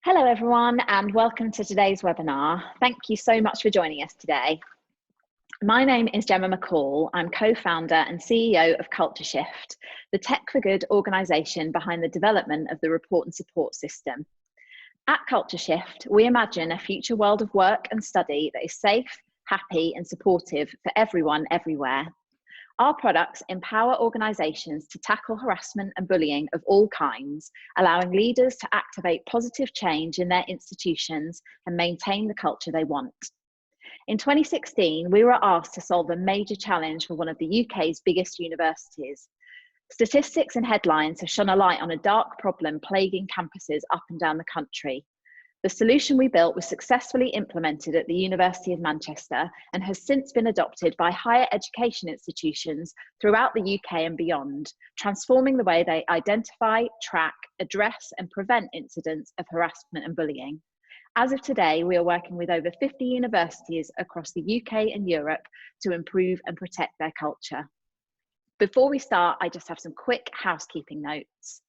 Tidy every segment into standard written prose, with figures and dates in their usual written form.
Hello everyone and welcome to today's webinar. Thank you so much for joining us today. My name is Gemma McCall. I'm co-founder and CEO of Culture Shift, the Tech for Good organisation behind the development of the report and support system. At Culture Shift, we imagine a future world of work and study that is safe, happy and supportive for everyone everywhere. Our products empower organisations to tackle harassment and bullying of all kinds, allowing leaders to activate positive change in their institutions and maintain the culture they want. In 2016, we were asked to solve a major challenge for one of the UK's biggest universities. Statistics and headlines have shone a light on a dark problem plaguing campuses up and down the country. The solution we built was successfully implemented at the University of Manchester and has since been adopted by higher education institutions throughout the UK and beyond, transforming the way they identify, track, address and prevent incidents of harassment and bullying. As of today, we are working with over 50 universities across the UK and Europe to improve and protect their culture. Before we start, I just have some quick housekeeping notes.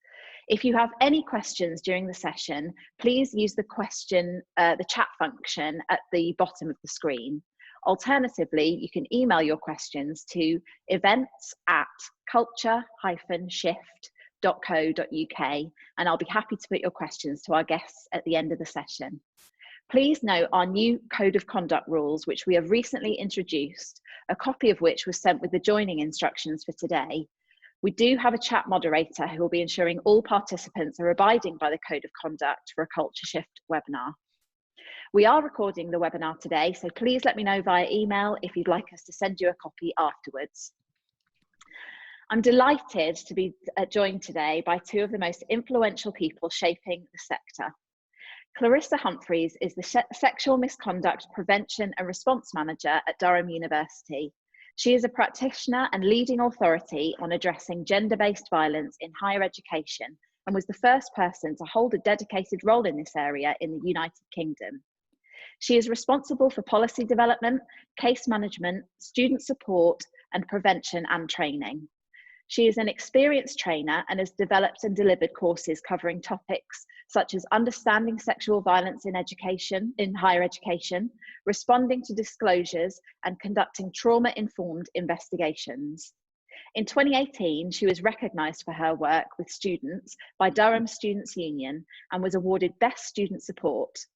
If you have any questions during the session, please use the chat function at the bottom of the screen. Alternatively, you can email your questions to events@culture-shift.co.uk and I'll be happy to put your questions to our guests at the end of the session. Please note our new Code of Conduct rules, which we have recently introduced, a copy of which was sent with the joining instructions for today. We do have a chat moderator who will be ensuring all participants are abiding by the Code of Conduct for a Culture Shift webinar. We are recording the webinar today, so please let me know via email if you'd like us to send you a copy afterwards. I'm delighted to be joined today by two of the most influential people shaping the sector. Clarissa Humphreys is the Sexual Misconduct Prevention and Response Manager at Durham University. She is a practitioner and leading authority on addressing gender-based violence in higher education and was the first person to hold a dedicated role in this area in the United Kingdom. She is responsible for policy development, case management, student support, and prevention and training. She is an experienced trainer and has developed and delivered courses covering topics such as understanding sexual violence in higher education, responding to disclosures, and conducting trauma-informed investigations. In 2018, she was recognised for her work with students by Durham Students' Union and was awarded Best Student Support.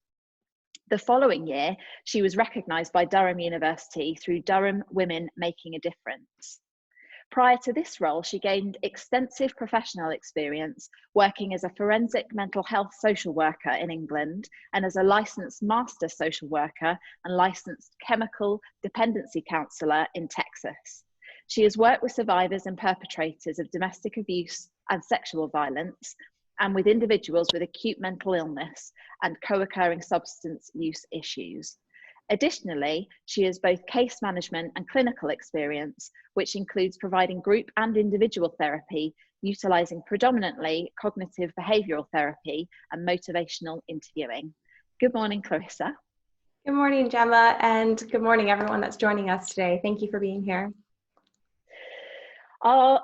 The following year, she was recognised by Durham University through Durham Women Making a Difference. Prior to this role, she gained extensive professional experience working as a forensic mental health social worker in England and as a licensed master social worker and licensed chemical dependency counsellor in Texas. She has worked with survivors and perpetrators of domestic abuse and sexual violence and with individuals with acute mental illness and co-occurring substance use issues. Additionally, she has both case management and clinical experience, which includes providing group and individual therapy, utilising predominantly cognitive behavioural therapy and motivational interviewing. Good morning, Clarissa. Good morning, Gemma, and good morning, everyone that's joining us today. Thank you for being here. Our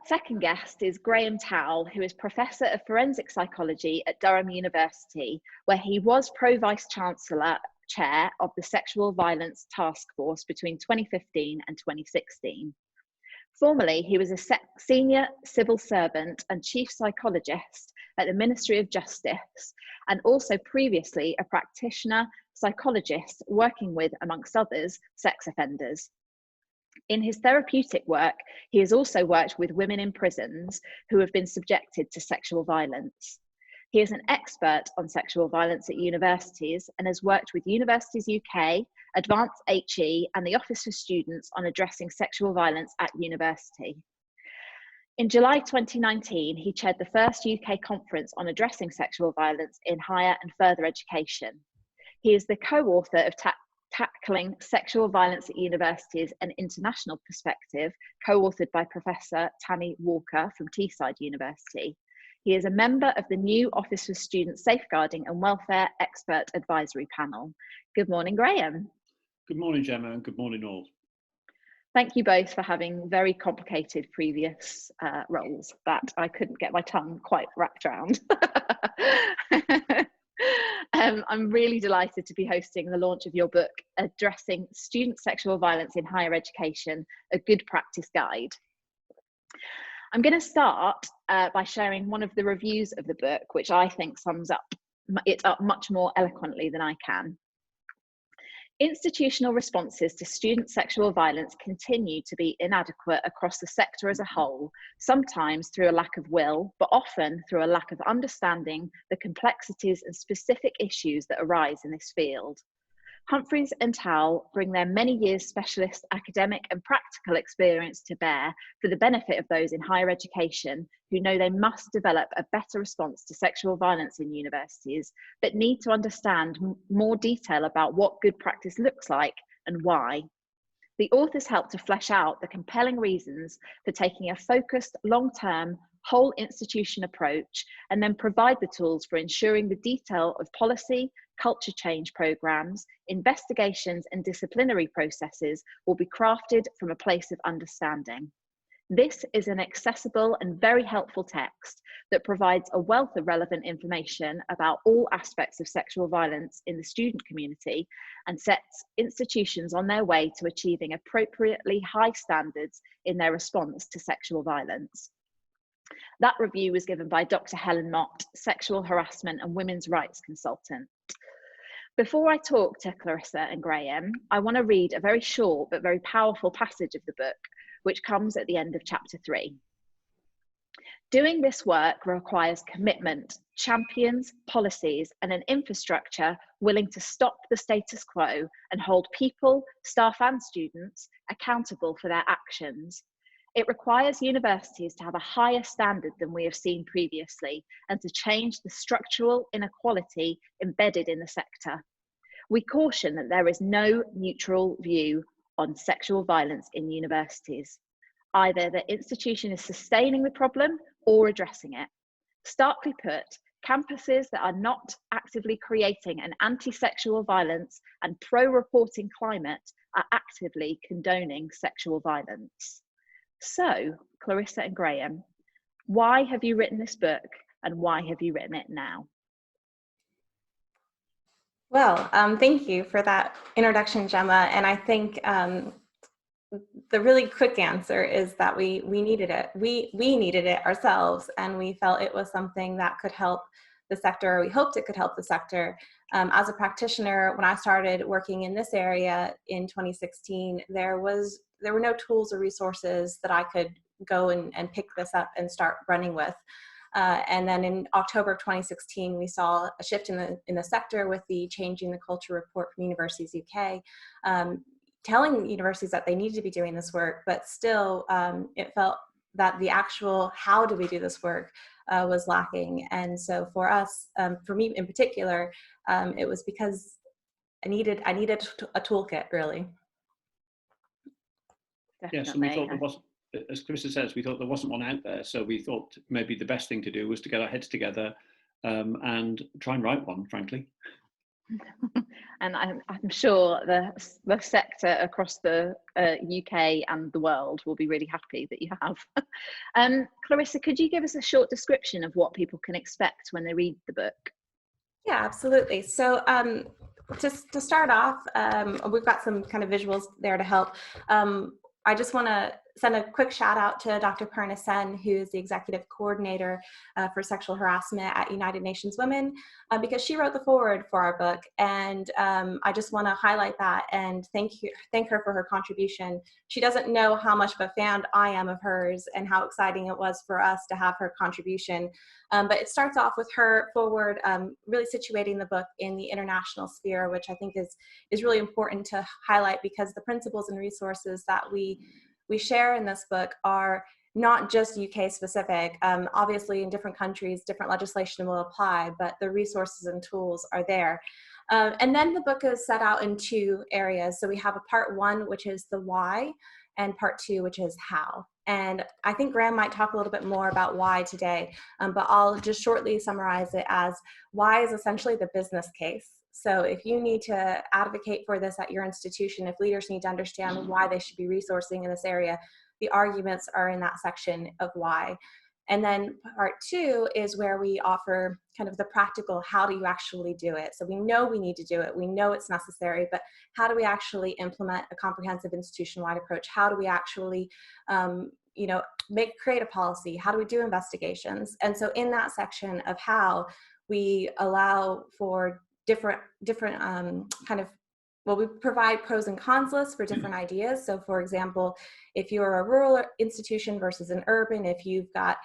second guest is Graham Towl, who is Professor of Forensic Psychology at Durham University, where he was Pro-Vice Chancellor Chair of the Sexual Violence Task Force between 2015 and 2016. Formerly, he was a senior civil servant and chief psychologist at the Ministry of Justice, and also previously a practitioner psychologist working with, amongst others, sex offenders. In his therapeutic work, he has also worked with women in prisons who have been subjected to sexual violence. He is an expert on sexual violence at universities and has worked with Universities UK, Advanced HE, and the Office for Students on addressing sexual violence at university. In July 2019, he chaired the first UK conference on addressing sexual violence in higher and further education. He is the co-author of Tackling Sexual Violence at Universities, an International Perspective, co-authored by Professor Tammy Walker from Teesside University. He is a member of the new Office for Student Safeguarding and Welfare Expert Advisory Panel. Good morning, Graham. Good morning, Gemma, and good morning all. Thank you both for having very complicated previous roles that I couldn't get my tongue quite wrapped around. I'm really delighted to be hosting the launch of your book, Addressing Student Sexual Violence in Higher Education, a Good Practice Guide. I'm going to start by sharing one of the reviews of the book, which I think sums it up much more eloquently than I can. Institutional responses to student sexual violence continue to be inadequate across the sector as a whole, sometimes through a lack of will, but often through a lack of understanding the complexities and specific issues that arise in this field. Humphreys and Towl bring their many years specialist academic and practical experience to bear for the benefit of those in higher education who know they must develop a better response to sexual violence in universities, but need to understand more detail about what good practice looks like and why. The authors help to flesh out the compelling reasons for taking a focused, long-term, whole institution approach, and then provide the tools for ensuring the detail of policy, culture change programs, investigations, and disciplinary processes will be crafted from a place of understanding. This is an accessible and very helpful text that provides a wealth of relevant information about all aspects of sexual violence in the student community and sets institutions on their way to achieving appropriately high standards in their response to sexual violence. That review was given by Dr. Helen Mott, sexual harassment and women's rights consultant. Before I talk to Clarissa and Graham, I want to read a very short but very powerful passage of the book, which comes at the end of chapter 3. Doing this work requires commitment, champions, policies, and an infrastructure willing to stop the status quo and hold people, staff, and students accountable for their actions. It requires universities to have a higher standard than we have seen previously and to change the structural inequality embedded in the sector. We caution that there is no neutral view on sexual violence in universities. Either the institution is sustaining the problem or addressing it. Starkly put, campuses that are not actively creating an anti-sexual violence and pro-reporting climate are actively condoning sexual violence. So, Clarissa and Graham, why have you written this book and why have you written it now? Well, thank you for that introduction, Gemma. And I think the really quick answer is that we needed it. We needed it ourselves, and we felt it was something that could help the sector. We hoped it could help the sector. As a practitioner, when I started working in this area in 2016, there were no tools or resources that I could go and pick this up and start running with. And then in October of 2016, we saw a shift in the sector with the Changing the Culture report from Universities UK, telling universities that they needed to be doing this work, but still it felt that the actual how do we do this work was lacking. And so for us, for me in particular, it was because I needed a toolkit, really. Definitely. Yes, and we thought there wasn't, as Clarissa says, we thought there wasn't one out there. So we thought maybe the best thing to do was to get our heads together and try and write one, frankly. And I'm sure the sector across the UK and the world will be really happy that you have. Clarissa, could you give us a short description of what people can expect when they read the book? Yeah, absolutely. So just to start off, we've got some kind of visuals there to help. I just want to send a quick shout out to Dr. Parna Sen, who is the executive coordinator for sexual harassment at United Nations Women, because she wrote the foreword for our book. And I just want to highlight that and thank her for her contribution. She doesn't know how much of a fan I am of hers and how exciting it was for us to have her contribution. But it starts off with her foreword, really situating the book in the international sphere, which I think is really important to highlight, because the principles and resources that we share in this book are not just UK specific. Obviously in different countries, different legislation will apply, but the resources and tools are there. And then the book is set out in two areas. So we have a part one, which is the why, and part two, which is how. And I think Graham might talk a little bit more about why today, but I'll just shortly summarize it as why is essentially the business case. So if you need to advocate for this at your institution, if leaders need to understand why they should be resourcing in this area, the arguments are in that section of why. And then part two is where we offer kind of the practical, how do you actually do it? So we know we need to do it. We know it's necessary, but how do we actually implement a comprehensive institution-wide approach? How do we actually, create a policy? How do we do investigations? And so in that section of how, we allow for different we provide pros and cons lists for different ideas. So for example, if you're a rural institution versus an urban, if you've got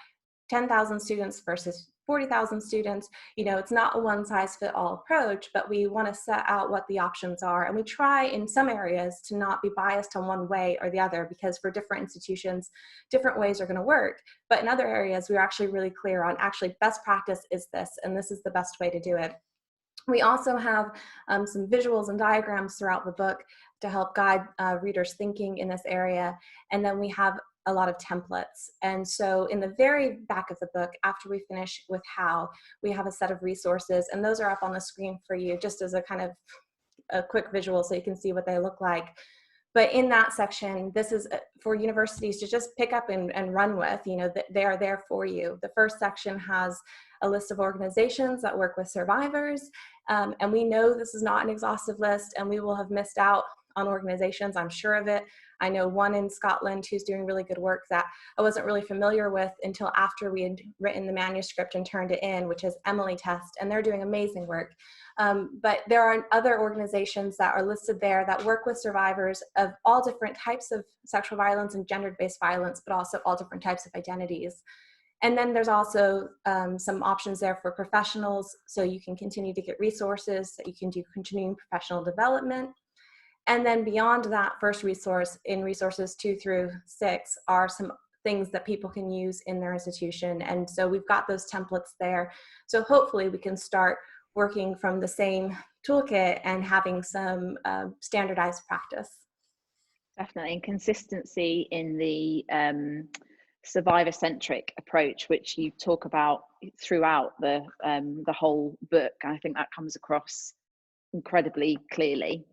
10,000 students versus 40,000 students, it's not a one size fit all approach, but we want to set out what the options are. And we try in some areas to not be biased on one way or the other, because for different institutions, different ways are going to work. But in other areas, we're actually really clear on actually best practice is this, and this is the best way to do it. We also have some visuals and diagrams throughout the book to help guide readers' thinking in this area. And then we have a lot of templates. And so in the very back of the book, after we finish with how, we have a set of resources, and those are up on the screen for you just as a kind of a quick visual so you can see what they look like. But in that section, this is for universities to just pick up and run with, they are there for you. The first section has a list of organizations that work with survivors. And we know this is not an exhaustive list, and we will have missed out on organizations, I'm sure of it. I know one in Scotland who's doing really good work that I wasn't really familiar with until after we had written the manuscript and turned it in, which is Emily Test, and they're doing amazing work. But there are other organizations that are listed there that work with survivors of all different types of sexual violence and gender-based violence, but also all different types of identities. And then there's also some options there for professionals, so you can continue to get resources, that you can do continuing professional development. And then beyond that first resource, in resources 2 through 6, are some things that people can use in their institution. And so we've got those templates there. So hopefully we can start working from the same toolkit and having some standardized practice. Definitely, and consistency in the survivor-centric approach, which you talk about throughout the whole book. I think that comes across incredibly clearly.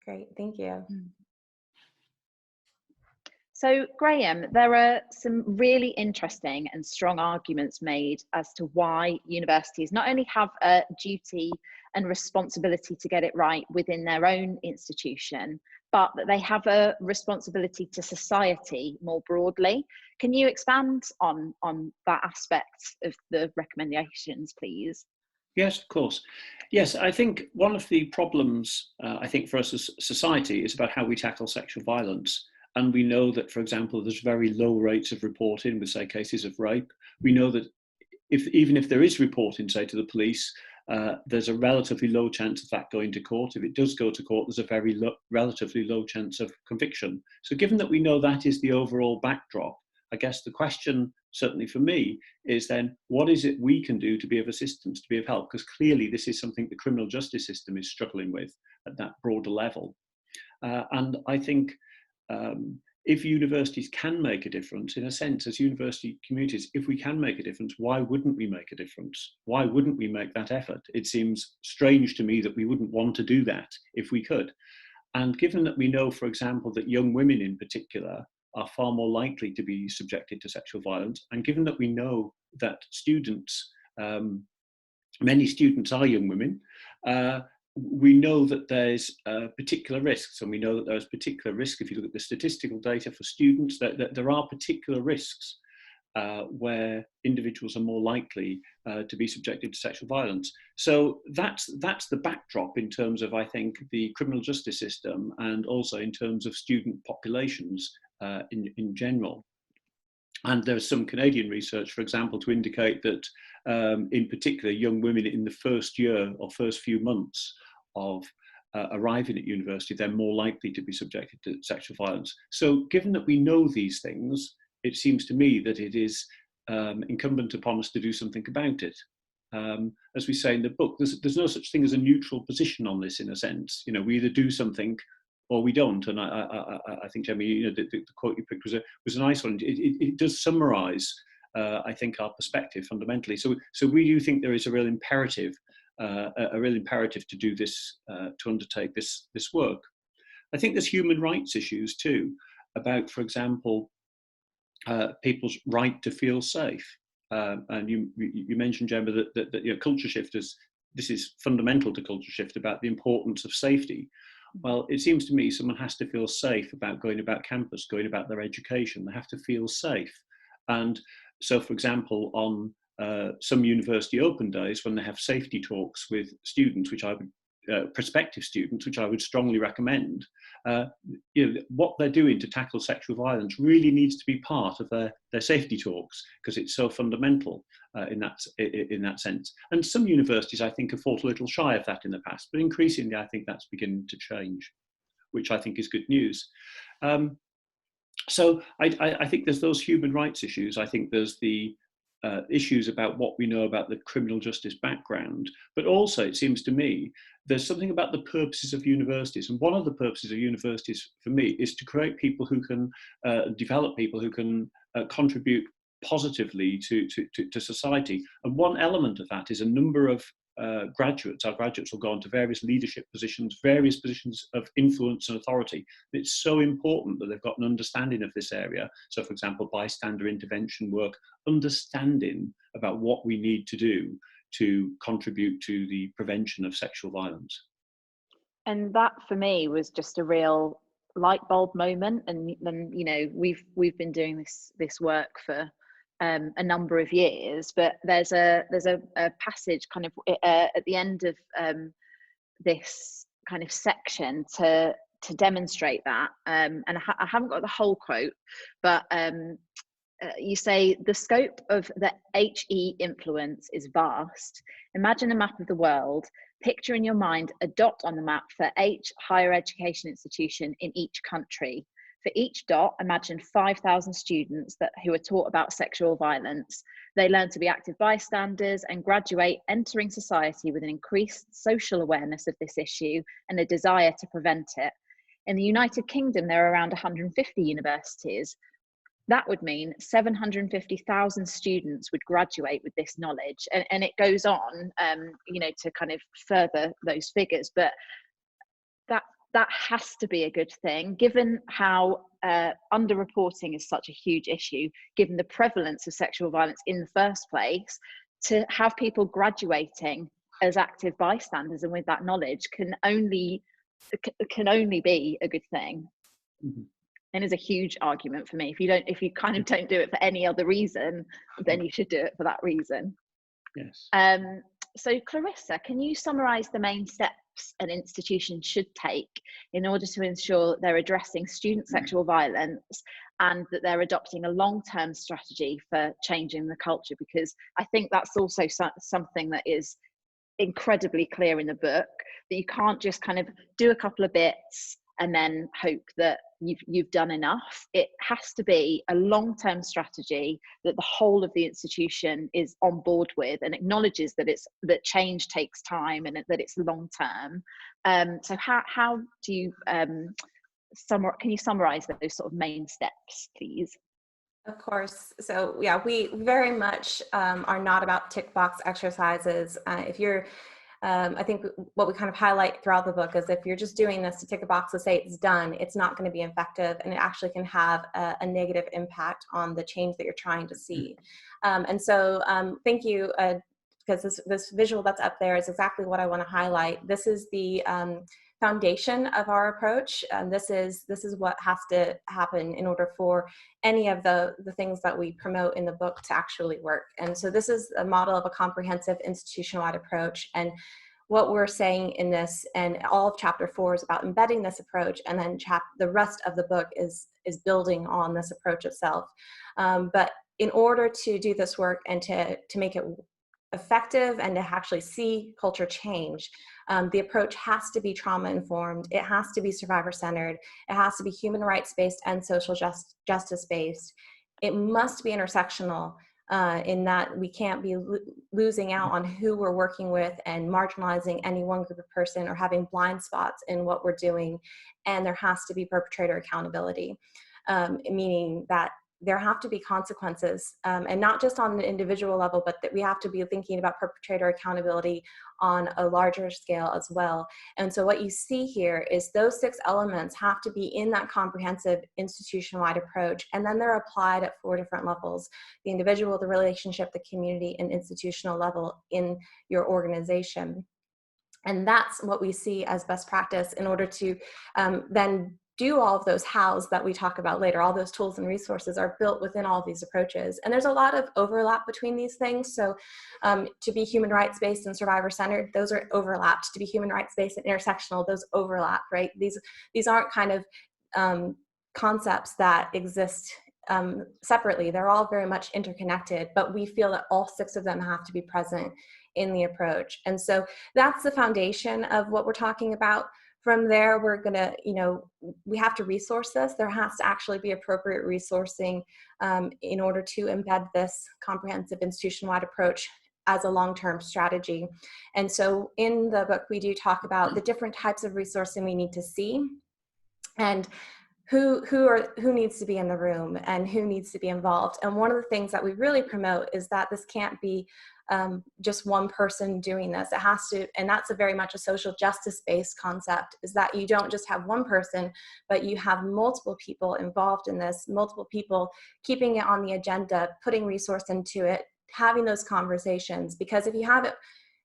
Great, thank you. So Graham, there are some really interesting and strong arguments made as to why universities not only have a duty and responsibility to get it right within their own institution, but that they have a responsibility to society more broadly. Can you expand on that aspect of the recommendations, please? Yes, of course. Yes, I think one of the problems, I think for us as society, is about how we tackle sexual violence. And we know that, for example, there's very low rates of reporting with, say, cases of rape. We know that even if there is reporting, say, to the police, there's a relatively low chance of that going to court. If it does go to court, there's a very relatively low chance of conviction. So given that we know that is the overall backdrop, I guess the question, certainly for me, is then what is it we can do to be of assistance, to be of help? Because clearly this is something the criminal justice system is struggling with at that broader level. And I think if universities can make a difference, in a sense, as university communities, if we can make a difference, why wouldn't we make a difference? Why wouldn't we make that effort? It seems strange to me that we wouldn't want to do that if we could. And given that we know, for example, that young women in particular are far more likely to be subjected to sexual violence, and given that we know that students, many students are young women, we know that there's particular risks, and we know that there's particular risk if you look at the statistical data for students, that there are particular risks where individuals are more likely to be subjected to sexual violence. So that's the backdrop in terms of, I think, the criminal justice system, and also in terms of student populations in general. And there's some Canadian research, for example, to indicate that in particular young women in the first year or first few months of arriving at university, they're more likely to be subjected to sexual violence. So given that we know these things, it seems to me that it is incumbent upon us to do something about it. As we say in the book, there's no such thing as a neutral position on this, in a sense. You know, we either do something or we don't. And I think, Jamie, you know, the quote you picked was a nice one. It does summarise, I think, our perspective fundamentally. So we do think there is a real imperative to do this, to undertake this work. I think there's human rights issues too, about, for example, people's right to feel safe. And you mentioned, Gemma, that you know, culture shift this is fundamental to culture shift, about the importance of safety. Well, it seems to me someone has to feel safe about going about campus, going about their education. They have to feel safe. And so, for example, on some university open days, when they have safety talks with students, which I would prospective students, which I would strongly recommend, you know, what they're doing to tackle sexual violence really needs to be part of their safety talks, because it's so fundamental in that sense. And some universities, I think, have fought a little shy of that in the past, but increasingly I think that's beginning to change, which I think is good news. So I think there's those human rights issues. I think there's the issues about what we know about the criminal justice background, but also it seems to me there's something about the purposes of universities. And one of the purposes of universities for me is to create people who can develop people who can contribute positively to society. And one element of that is a number of graduates. Our graduates will go on to various leadership positions, various positions of influence and authority. It's so important that they've got an understanding of this area. So, for example, bystander intervention work, understanding about what we need to do to contribute to the prevention of sexual violence. And that, for me, was just a real light bulb moment. And you know, we've been doing this work for a number of years, but there's a passage kind of at the end of this kind of section to demonstrate that, and I haven't got the whole quote, but you say, the scope of the HE influence is vast. Imagine a map of the world. Picture in your mind a dot on the map for H higher education institution in each country. For each dot, imagine 5,000 students who are taught about sexual violence. They learn to be active bystanders and graduate, entering society with an increased social awareness of this issue and a desire to prevent it. In the United Kingdom, there are around 150 universities. That would mean 750,000 students would graduate with this knowledge. And it goes on, you know, to kind of further those figures. But that has to be a good thing, given how underreporting is such a huge issue, given the prevalence of sexual violence in the first place. To have people graduating as active bystanders and with that knowledge can only be a good thing. Mm-hmm. And is a huge argument for me. If you kind of don't do it for any other reason, then you should do it for that reason. Yes. So Clarissa, can you summarise the main steps an institution should take in order to ensure they're addressing student sexual violence and that they're adopting a long-term strategy for changing the culture? Because I think that's also something that is incredibly clear in the book, that you can't just kind of do a couple of bits and then hope that you've done enough. It has to be a long-term strategy that the whole of the institution is on board with and acknowledges that change takes time and that it's long-term. So how do you can you summarize those sort of main steps, please? Of course. So yeah, we very much are not about tick box exercises. If you're, I think what we kind of highlight throughout the book is if you're just doing this to tick a box to say it's done, it's not going to be effective, and it actually can have a negative impact on the change that you're trying to see. And so thank you, because this visual that's up there is exactly what I want to highlight. This is the foundation of our approach. This is what has to happen in order for any of the things that we promote in the book to actually work. And so this is a model of a comprehensive institutional-wide approach. And what we're saying in this, and all of chapter 4 is about embedding this approach, and then the rest of the book is building on this approach itself. But in order to do this work and to make it effective and to actually see culture change, the approach has to be trauma-informed, it has to be survivor-centered, it has to be human rights-based and social justice-based. It must be intersectional in that we can't be losing out on who we're working with and marginalizing any one group of person or having blind spots in what we're doing. And there has to be perpetrator accountability, meaning that there have to be consequences, and not just on an individual level, but that we have to be thinking about perpetrator accountability on a larger scale as well. And so what you see here is those 6 elements have to be in that comprehensive institution-wide approach, and then they're applied at 4 different levels: the individual, the relationship, the community, and institutional level in your organization. And that's what we see as best practice in order to then do all of those hows that we talk about later. All those tools and resources are built within all of these approaches. And there's a lot of overlap between these things. So to be human rights-based and survivor-centered, those are overlapped. To be human rights-based and intersectional, those overlap, right? These aren't kind of concepts that exist separately. They're all very much interconnected, but we feel that all 6 of them have to be present in the approach. And so that's the foundation of what we're talking about. From there, we're gonna, we have to resource this. There has to actually be appropriate resourcing in order to embed this comprehensive institution-wide approach as a long-term strategy. And so in the book, we do talk about the different types of resourcing we need to see, and who needs to be in the room and who needs to be involved. And one of the things that we really promote is that this can't be just one person doing this. It has to, and that's a very much a social justice-based concept, is that you don't just have one person, but you have multiple people involved in this, multiple people keeping it on the agenda, putting resource into it, having those conversations. Because if you have it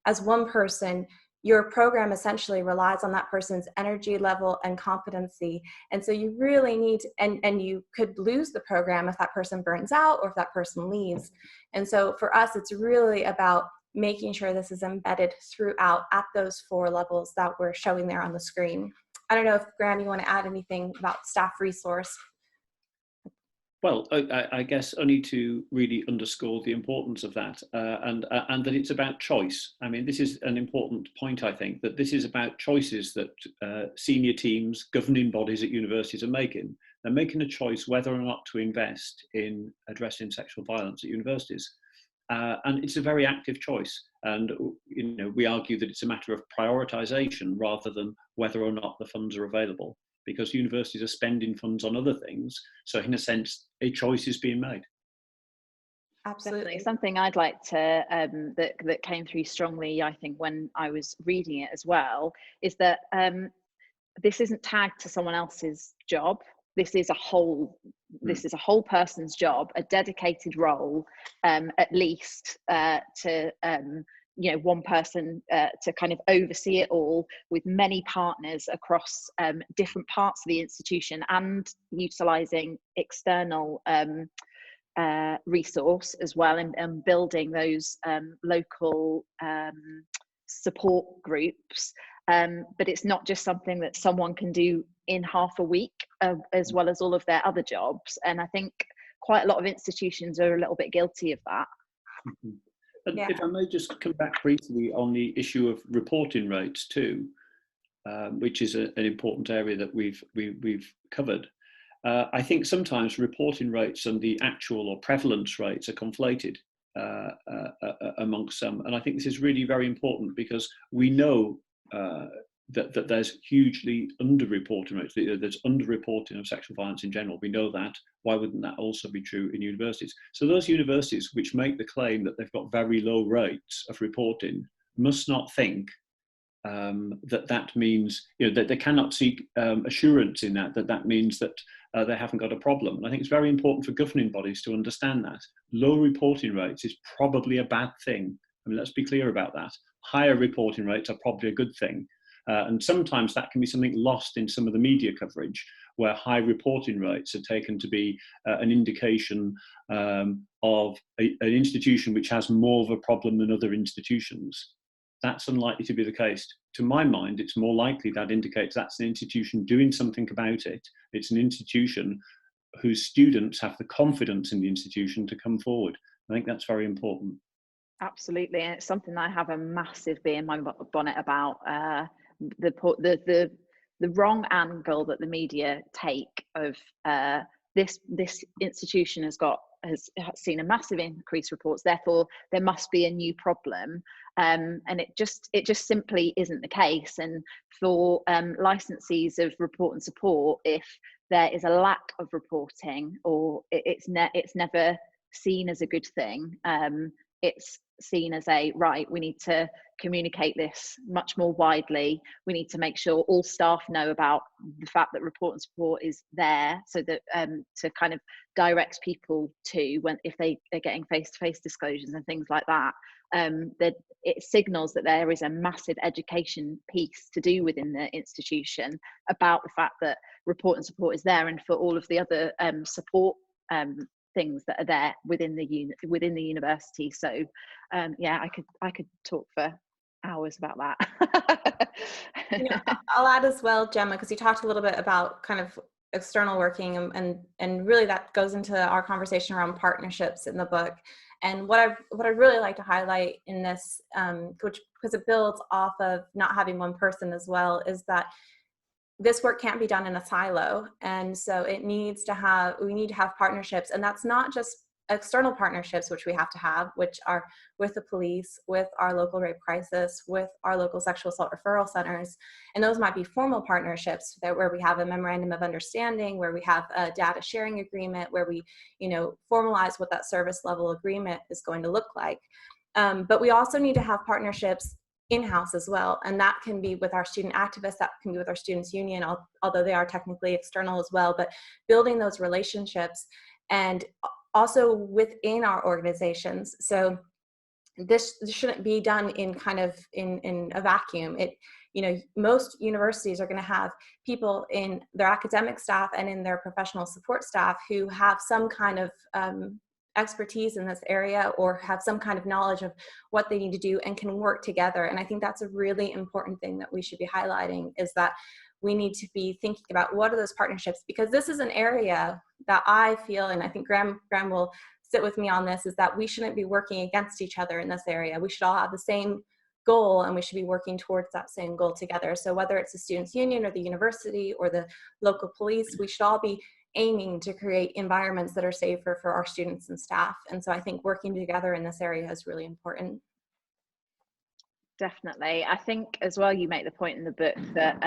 as one person, your program essentially relies on that person's energy level and competency. And so you really need, and you could lose the program if that person burns out or if that person leaves. And so for us, it's really about making sure this is embedded throughout at those 4 levels that we're showing there on the screen. I don't know if, Graham, you want to add anything about staff resource? Well, I guess only to really underscore the importance of that, and that it's about choice. I mean, this is an important point, I think, that this is about choices that senior teams, governing bodies at universities are making. They're making a choice whether or not to invest in addressing sexual violence at universities. And it's a very active choice. And we argue that it's a matter of prioritization rather than whether or not the funds are available, because universities are spending funds on other things. So in a sense, a choice is being made. Absolutely. Definitely. Something I'd like to, that came through strongly, I think, when I was reading it as well, is that this isn't tagged to someone else's job. This is a whole person's job, a dedicated role, at least to one person to kind of oversee it all, with many partners across different parts of the institution, and utilising external resource as well, and building those local support groups. But it's not just something that someone can do in half a week, as well as all of their other jobs. And I think quite a lot of institutions are a little bit guilty of that. And if I may just come back briefly on the issue of reporting rates too, which is an important area that we've covered. I think sometimes reporting rates and the actual or prevalence rates are conflated amongst some. And I think this is really very important, because we know that there's hugely underreporting rates. There's underreporting of sexual violence in general. We know that. Why wouldn't that also be true in universities? So those universities which make the claim that they've got very low rates of reporting must not think that means, that they cannot seek assurance in that means that they haven't got a problem. And I think it's very important for governing bodies to understand that. Low reporting rates is probably a bad thing. I mean, let's be clear about that. Higher reporting rates are probably a good thing. And sometimes that can be something lost in some of the media coverage, where high reporting rates are taken to be an indication of an institution which has more of a problem than other institutions. That's unlikely to be the case. To my mind, it's more likely that indicates that's an institution doing something about it. It's an institution whose students have the confidence in the institution to come forward. I think that's very important. Absolutely, and it's something I have a massive bee in my bonnet about. The wrong angle that the media take of this institution has seen a massive increase in reports, therefore there must be a new problem, and it just simply isn't the case. And for licensees of report and support, if there is a lack of reporting, or it's never seen as a good thing, it's seen as we need to communicate this much more widely. We need to make sure all staff know about the fact that report and support is there, so that to kind of direct people to if they are getting face-to-face disclosures and things like that. That it signals that there is a massive education piece to do within the institution about the fact that report and support is there, and for all of the other support things that are there within the university. So I could talk for hours about that. I'll add as well, Gemma, because you talked a little bit about kind of external working, and really that goes into our conversation around partnerships in the book. And what I really like to highlight in this, because it builds off of not having one person as well, is that this work can't be done in a silo. And so we need to have partnerships, and that's not just external partnerships, which we have to have, which are with the police, with our local rape crisis, with our local sexual assault referral centers. And those might be formal partnerships where we have a memorandum of understanding, where we have a data sharing agreement, where we, formalize what that service level agreement is going to look like. But we also need to have partnerships in-house as well, and that can be with our student activists, that can be with our students union, although they are technically external as well. But building those relationships, and also within our organizations. So this shouldn't be done in kind of in a vacuum. Most universities are going to have people in their academic staff and in their professional support staff who have some kind of expertise in this area, or have some kind of knowledge of what they need to do and can work together. And I think that's a really important thing that we should be highlighting, is that we need to be thinking about what are those partnerships, because this is an area that I feel, and I think Graham will sit with me on this, is that we shouldn't be working against each other in this area. We should all have the same goal, and we should be working towards that same goal together. So whether it's the students union or the university or the local police, we should all be aiming to create environments that are safer for our students and staff. And so I think working together in this area is really important. Definitely. I think as well, you make the point in the book that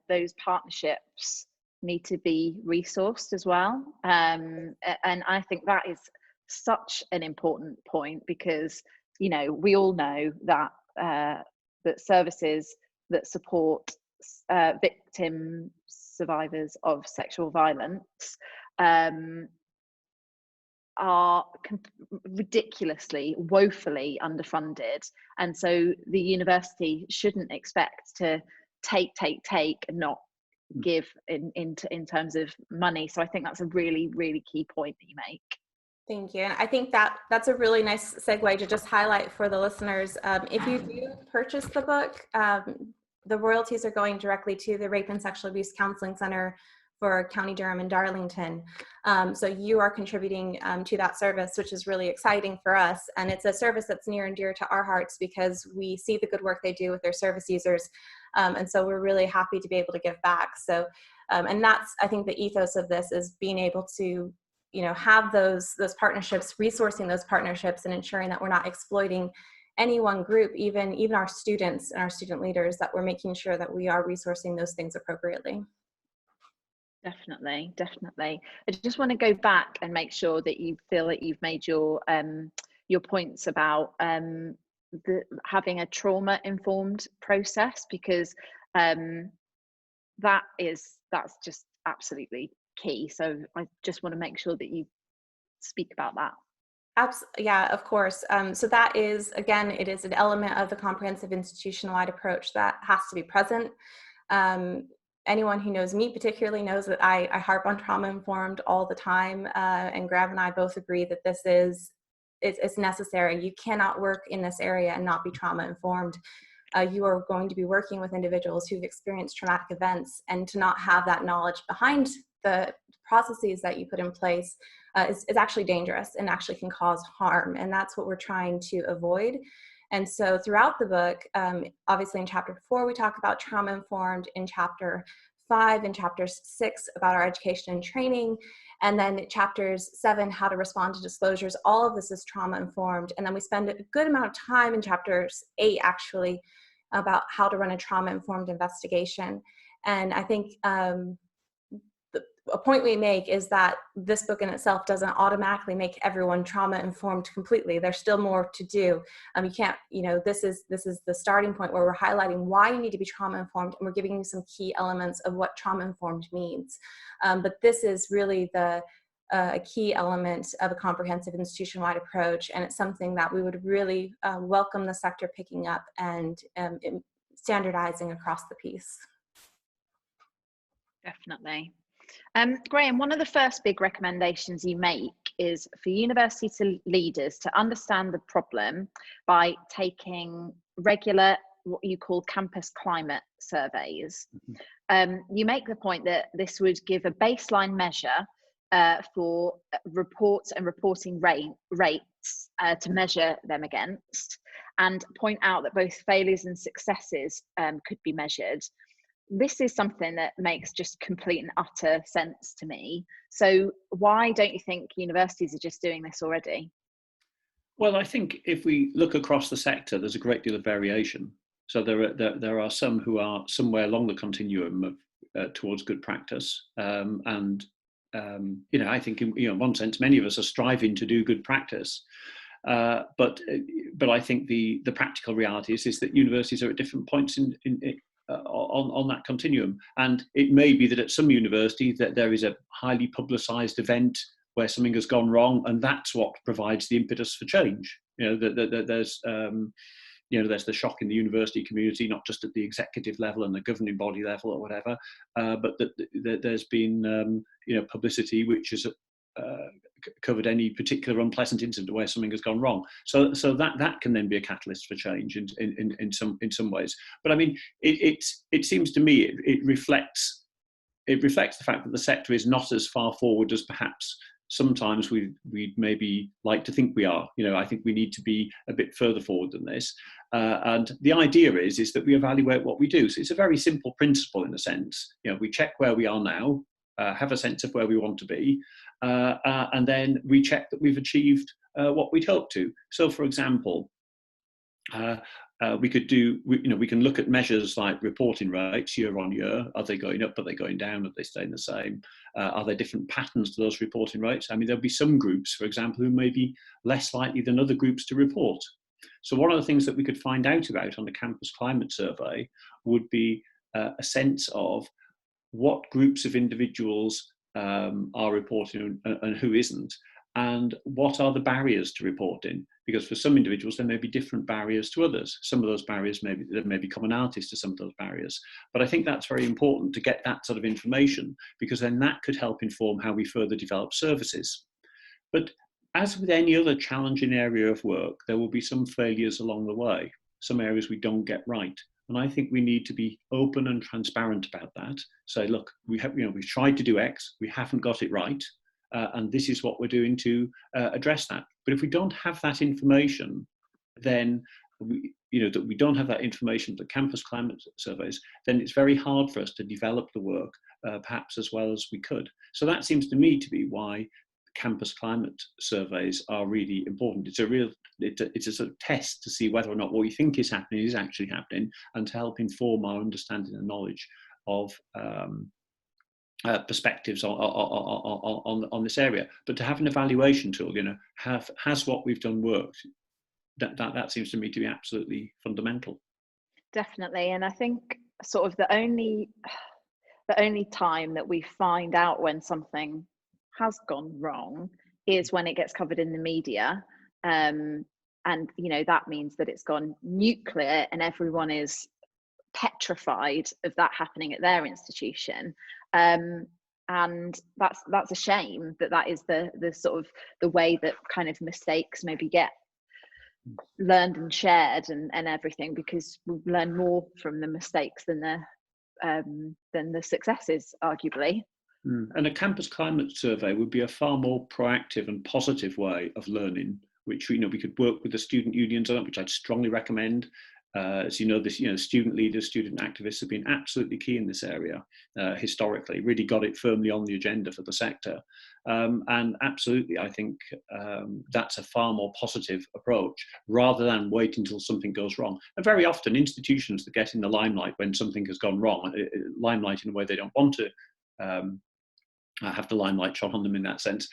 those partnerships need to be resourced as well. And I think that is such an important point, because, we all know that that services that support victims, survivors of sexual violence are ridiculously, woefully underfunded. And so the university shouldn't expect to take and not give in terms of money. So I think that's a really, really key point that you make. Thank you. And I think that's a really nice segue to just highlight for the listeners. If you do purchase the book, the royalties are going directly to the Rape and Sexual Abuse Counseling Center for County Durham and Darlington. So you are contributing to that service, which is really exciting for us. And it's a service that's near and dear to our hearts, because we see the good work they do with their service users. And so we're really happy to be able to give back. So, and that's, I think, the ethos of this, is being able to, have those partnerships, resourcing those partnerships, and ensuring that we're not exploiting any one group, even our students and our student leaders, that we're making sure that we are resourcing those things appropriately. Definitely, definitely. I just want to go back and make sure that you feel that you've made your points about having a trauma-informed process, because that's just absolutely key. So I just want to make sure that you speak about that. Yeah, of course. So that is, again, it is an element of the comprehensive institution-wide approach that has to be present. Anyone who knows me particularly knows that I harp on trauma-informed all the time, and Grav and I both agree that this is, it's necessary. You cannot work in this area and not be trauma-informed. You are going to be working with individuals who've experienced traumatic events, and to not have that knowledge behind the processes that you put in place is actually dangerous and actually can cause harm, and that's what we're trying to avoid. And so throughout the book, obviously in chapter 4, we talk about trauma-informed, in chapter 5 and chapter 6 about our education and training, and then chapters 7, how to respond to disclosures. All of this is trauma-informed. And then we spend a good amount of time in chapters 8, actually, about how to run a trauma-informed investigation. And I think a point we make is that this book in itself doesn't automatically make everyone trauma-informed completely. There's still more to do. You can't, this is the starting point where we're highlighting why you need to be trauma-informed, and we're giving you some key elements of what trauma-informed means. But this is really a key element of a comprehensive institution-wide approach, and it's something that we would really welcome the sector picking up and standardizing across the piece. Definitely. Graham, one of the first big recommendations you make is for university leaders to understand the problem by taking regular, what you call campus climate surveys. You make the point that this would give a baseline measure for reports and reporting rates to measure them against, and point out that both failures and successes could be measured. This is something that makes just complete and utter sense to me. So why don't you think universities are just doing this already? Well, I think if we look across the sector, there's a great deal of variation. So there are some who are somewhere along the continuum of towards good practice, and I think in one sense many of us are striving to do good practice. But I think the practical reality is that universities are at different points on that continuum, and it may be that at some universities that there is a highly publicised event where something has gone wrong, and that's what provides the impetus for change. There's the shock in the university community, not just at the executive level and the governing body level or whatever, but that there's been publicity which has covered any particular unpleasant incident where something has gone wrong. So that can then be a catalyst for change in some ways. But I mean, it seems to me it reflects the fact that the sector is not as far forward as perhaps sometimes we'd maybe like to think we are. I think we need to be a bit further forward than this. And the idea is that we evaluate what we do. So it's a very simple principle in a sense. We check where we are now, have a sense of where we want to be, and then we check that we've achieved what we'd hoped to. So, for example, we can look at measures like reporting rates year on year. Are they going up? Are they going down? Are they staying the same? Are there different patterns to those reporting rates? I mean, there'll be some groups, for example, who may be less likely than other groups to report. So one of the things that we could find out about on the campus climate survey would be a sense of what groups of individuals are reporting and who isn't, and what are the barriers to reporting, because for some individuals there may be different barriers to others. Some of those barriers there may be commonalities to some of those barriers, but I think that's very important to get that sort of information, because then that could help inform how we further develop services. But as with any other challenging area of work, there will be some failures along the way, some areas we don't get right. And I think we need to be open and transparent about that. Say, look, we've tried to do X, we haven't got it right, and this is what we're doing to address that. But if we don't have that information, then we don't have that information for campus climate surveys, then it's very hard for us to develop the work perhaps as well as we could. So that seems to me to be why campus climate surveys are really important. It's a sort of test to see whether or not what we think is happening is actually happening, and to help inform our understanding and knowledge of perspectives on this area. But to have an evaluation tool, has what we've done worked? That seems to me to be absolutely fundamental. Definitely, and I think sort of the only time that we find out when something has gone wrong is when it gets covered in the media, and that means that it's gone nuclear and everyone is petrified of that happening at their institution, and that's a shame that is the sort of the way that kind of mistakes maybe get learned and shared and everything, because we learn more from the mistakes than the successes, arguably. And a campus climate survey would be a far more proactive and positive way of learning, which we could work with the student unions on, which I'd strongly recommend. As you know, student leaders, student activists have been absolutely key in this area historically, really got it firmly on the agenda for the sector. And absolutely, I think that's a far more positive approach, rather than wait until something goes wrong. And very often institutions that get in the limelight when something has gone wrong, limelight in a way they don't want to have the limelight shone on them in that sense.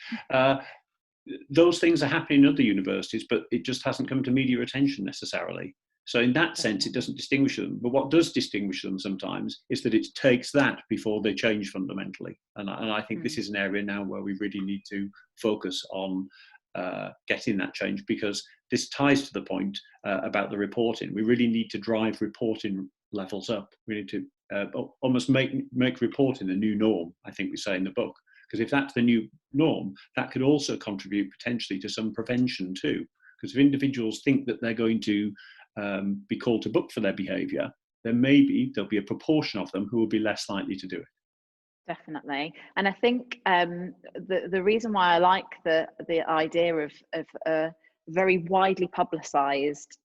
Those things are happening in other universities, but it just hasn't come to media attention necessarily. So in that sense, it doesn't distinguish them. But what does distinguish them sometimes is that it takes that before they change fundamentally. And I think this is an area now where we really need to focus on getting that change, because this ties to the point about the reporting. We really need to drive reporting levels up. We need to almost make reporting the new norm, I think we say in the book. Because if that's the new norm, that could also contribute potentially to some prevention too. Because if individuals think that they're going to be called to book for their behaviour, then maybe there'll be a proportion of them who will be less likely to do it. Definitely. And I think the reason why I like the idea of a very widely publicised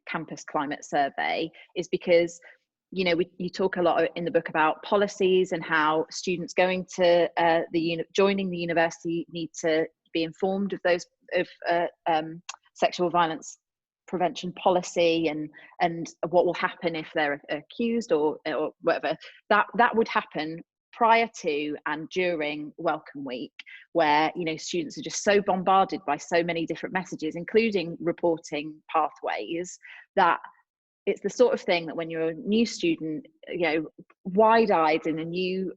campus climate survey is because, you talk a lot in the book about policies and how students going to joining the university need to be informed of those sexual violence prevention policy and what will happen if they're accused or whatever. That would happen prior to and during Welcome Week, where students are just so bombarded by so many different messages, including reporting pathways, that it's the sort of thing that when you're a new student, wide-eyed in a new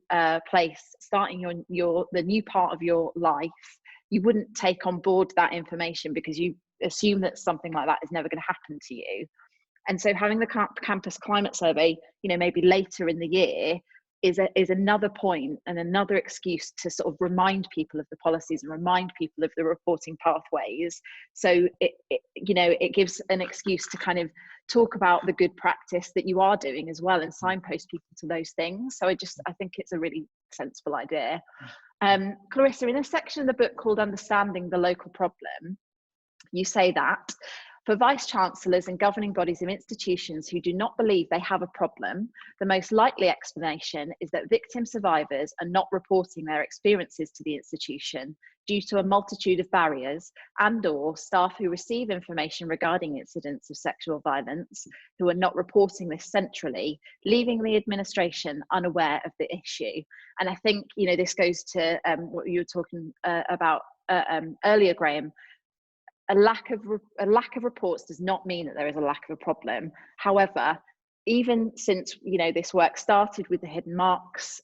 place, starting the new part of your life, you wouldn't take on board that information because you assume that something like that is never going to happen to you. And so having the campus climate survey, maybe later in the year, is another point and another excuse to sort of remind people of the policies and remind people of the reporting pathways. So it gives an excuse to kind of talk about the good practice that you are doing as well, and signpost people to those things. So I think it's a really sensible idea. Clarissa, in a section of the book called Understanding the Local Problem, you say that for vice-chancellors and governing bodies of institutions who do not believe they have a problem, the most likely explanation is that victim survivors are not reporting their experiences to the institution due to a multitude of barriers, and/or staff who receive information regarding incidents of sexual violence who are not reporting this centrally, leaving the administration unaware of the issue. And I think, this goes to what you were talking about earlier, Graham. A lack of reports does not mean that there is a lack of a problem. However, even since this work started with the hidden marks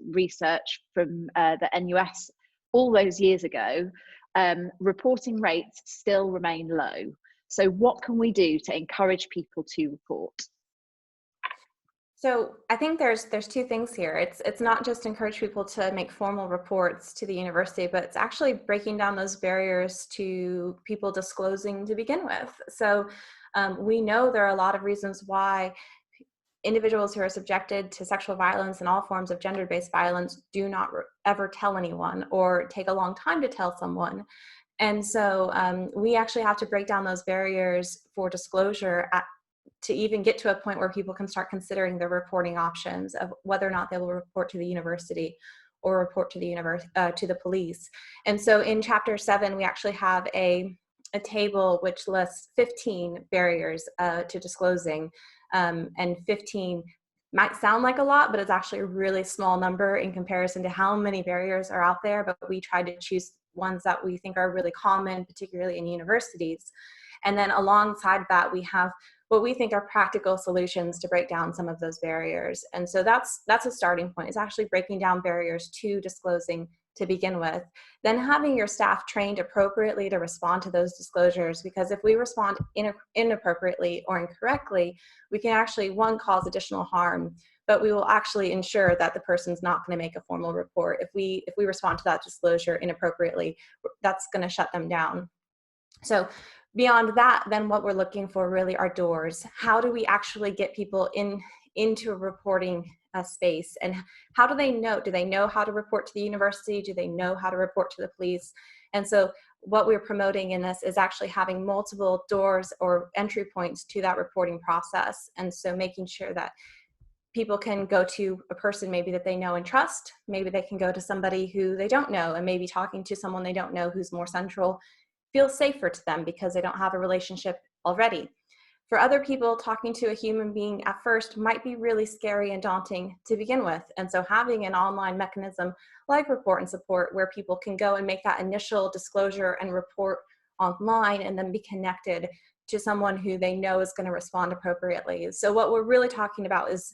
research from the NUS all those years ago, reporting rates still remain low. So what can we do to encourage people to report? So I think there's two things here. It's not just encourage people to make formal reports to the university, but it's actually breaking down those barriers to people disclosing to begin with. So we know there are a lot of reasons why individuals who are subjected to sexual violence and all forms of gender-based violence do not ever tell anyone, or take a long time to tell someone. And so we actually have to break down those barriers for disclosure to even get to a point where people can start considering their reporting options of whether or not they will report to the university or report to the to the police. And so in Chapter 7, we actually have a table which lists 15 barriers to disclosing, and 15 might sound like a lot, but it's actually a really small number in comparison to how many barriers are out there. But we try to choose ones that we think are really common, particularly in universities. And then alongside that, we have what we think are practical solutions to break down some of those barriers. And so that's a starting point. It's actually breaking down barriers to disclosing to begin with. Then having your staff trained appropriately to respond to those disclosures, because if we respond inappropriately or incorrectly, we can actually, one, cause additional harm, but we will actually ensure that the person's not going to make a formal report. If we respond to that disclosure inappropriately, that's going to shut them down. So beyond that, then what we're looking for really are doors. How do we actually get people into a reporting space, and how do they know? Do they know how to report to the university? Do they know how to report to the police? And so what we're promoting in this is actually having multiple doors or entry points to that reporting process. And so making sure that people can go to a person maybe that they know and trust. Maybe they can go to somebody who they don't know, and maybe talking to someone they don't know who's more central feels safer to them because they don't have a relationship already. For other people, talking to a human being at first might be really scary and daunting to begin with. And so having an online mechanism like Report and Support, where people can go and make that initial disclosure and report online and then be connected to someone who they know is going to respond appropriately. So what we're really talking about is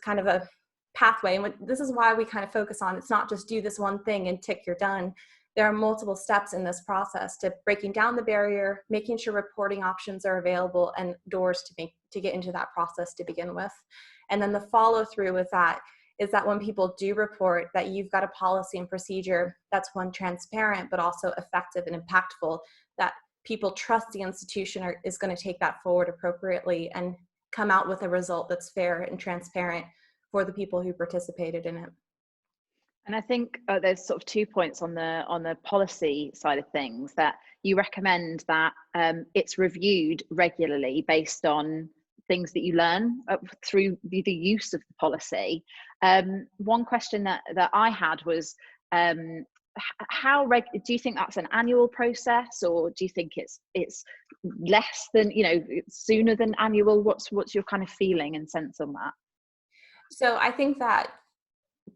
kind of a pathway. And this is why we kind of focus on, it's not just do this one thing and tick, you're done. There are multiple steps in this process to breaking down the barrier, making sure reporting options are available, and doors to get into that process to begin with. And then the follow through with that is that when people do report, that you've got a policy and procedure that's, one, transparent, but also effective and impactful, that people trust the institution is going to take that forward appropriately and come out with a result that's fair and transparent for the people who participated in it. And I think there's sort of 2 points on the policy side of things, that you recommend that it's reviewed regularly based on things that you learn through the use of the policy. One question that I had was, do you think that's an annual process, or do you think it's less than, sooner than annual? What's your kind of feeling and sense on that? So I think that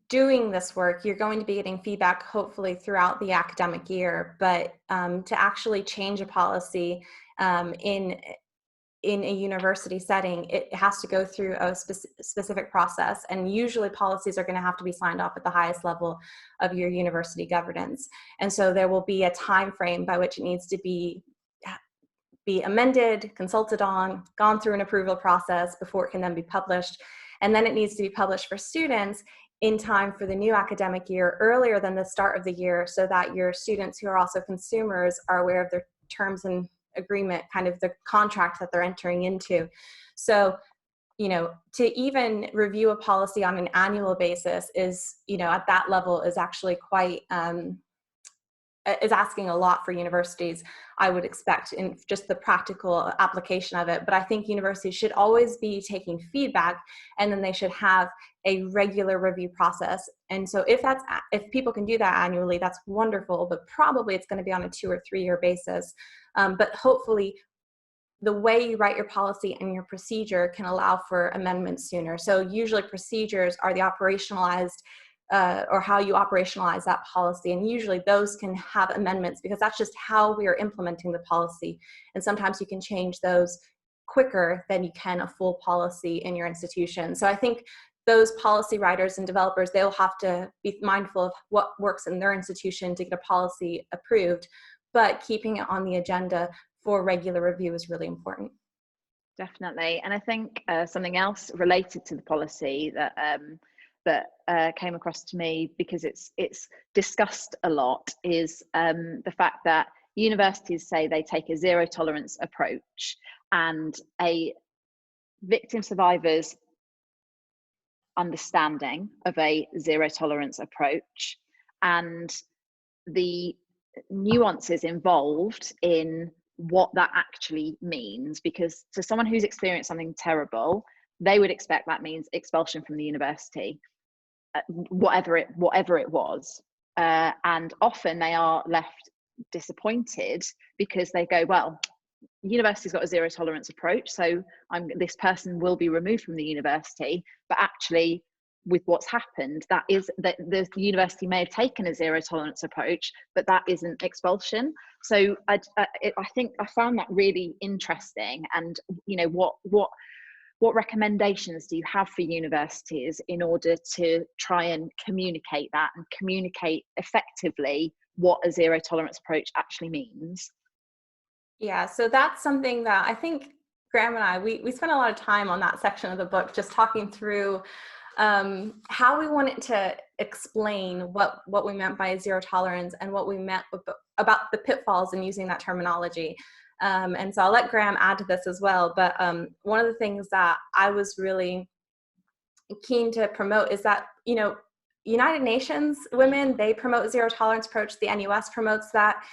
doing this work, you're going to be getting feedback hopefully throughout the academic year, but to actually change a policy in a university setting, it has to go through a specific process. And usually policies are going to have to be signed off at the highest level of your university governance. And so there will be a time frame by which it needs to be amended, consulted on, gone through an approval process before it can then be published. And then it needs to be published for students in time for the new academic year, earlier than the start of the year, so that your students who are also consumers are aware of their terms and agreement, kind of the contract that they're entering into. So, to even review a policy on an annual basis is, at that level is actually quite, is asking a lot for universities, I would expect, in just the practical application of it. But I think universities should always be taking feedback, and then they should have a regular review process. And so if people can do that annually, that's wonderful, but probably it's going to be on a 2 or 3 year basis. But hopefully the way you write your policy and your procedure can allow for amendments sooner. So usually procedures are the operationalized or how you operationalize that policy. And usually those can have amendments because that's just how we are implementing the policy. And sometimes you can change those quicker than you can a full policy in your institution. So I think those policy writers and developers, they'll have to be mindful of what works in their institution to get a policy approved, but keeping it on the agenda for regular review is really important. Definitely. And I think something else related to the policy that came across to me, because it's discussed a lot, is the fact that universities say they take a zero tolerance approach, and a victim survivor's understanding of a zero tolerance approach and the nuances involved in what that actually means. Because to someone who's experienced something terrible, they would expect that means expulsion from the university. whatever it was. And often they are left disappointed because they go, well, university's got a zero tolerance approach, so this person will be removed from the university. But actually, with what's happened, that is that the university may have taken a zero tolerance approach, but that isn't expulsion. So I think I found that really interesting. And what recommendations do you have for universities in order to try and communicate that and communicate effectively what a zero tolerance approach actually means? Yeah, so that's something that I think Graham and I, we spent a lot of time on that section of the book, just talking through how we wanted to explain what we meant by zero tolerance and what we meant about the pitfalls in using that terminology. And so I'll let Graham add to this as well. But one of the things that I was really keen to promote is that, United Nations women, they promote zero tolerance approach. The NUS promotes that.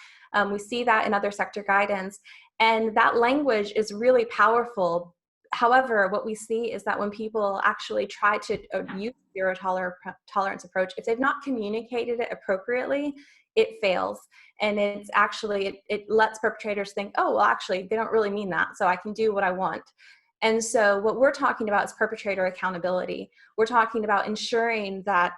We see that in other sector guidance. And that language is really powerful. However, what we see is that when people actually try to use zero tolerance approach, if they've not communicated it appropriately, it fails. And it's actually, it lets perpetrators think, oh, well, actually, they don't really mean that, so I can do what I want. And so what we're talking about is perpetrator accountability. We're talking about ensuring that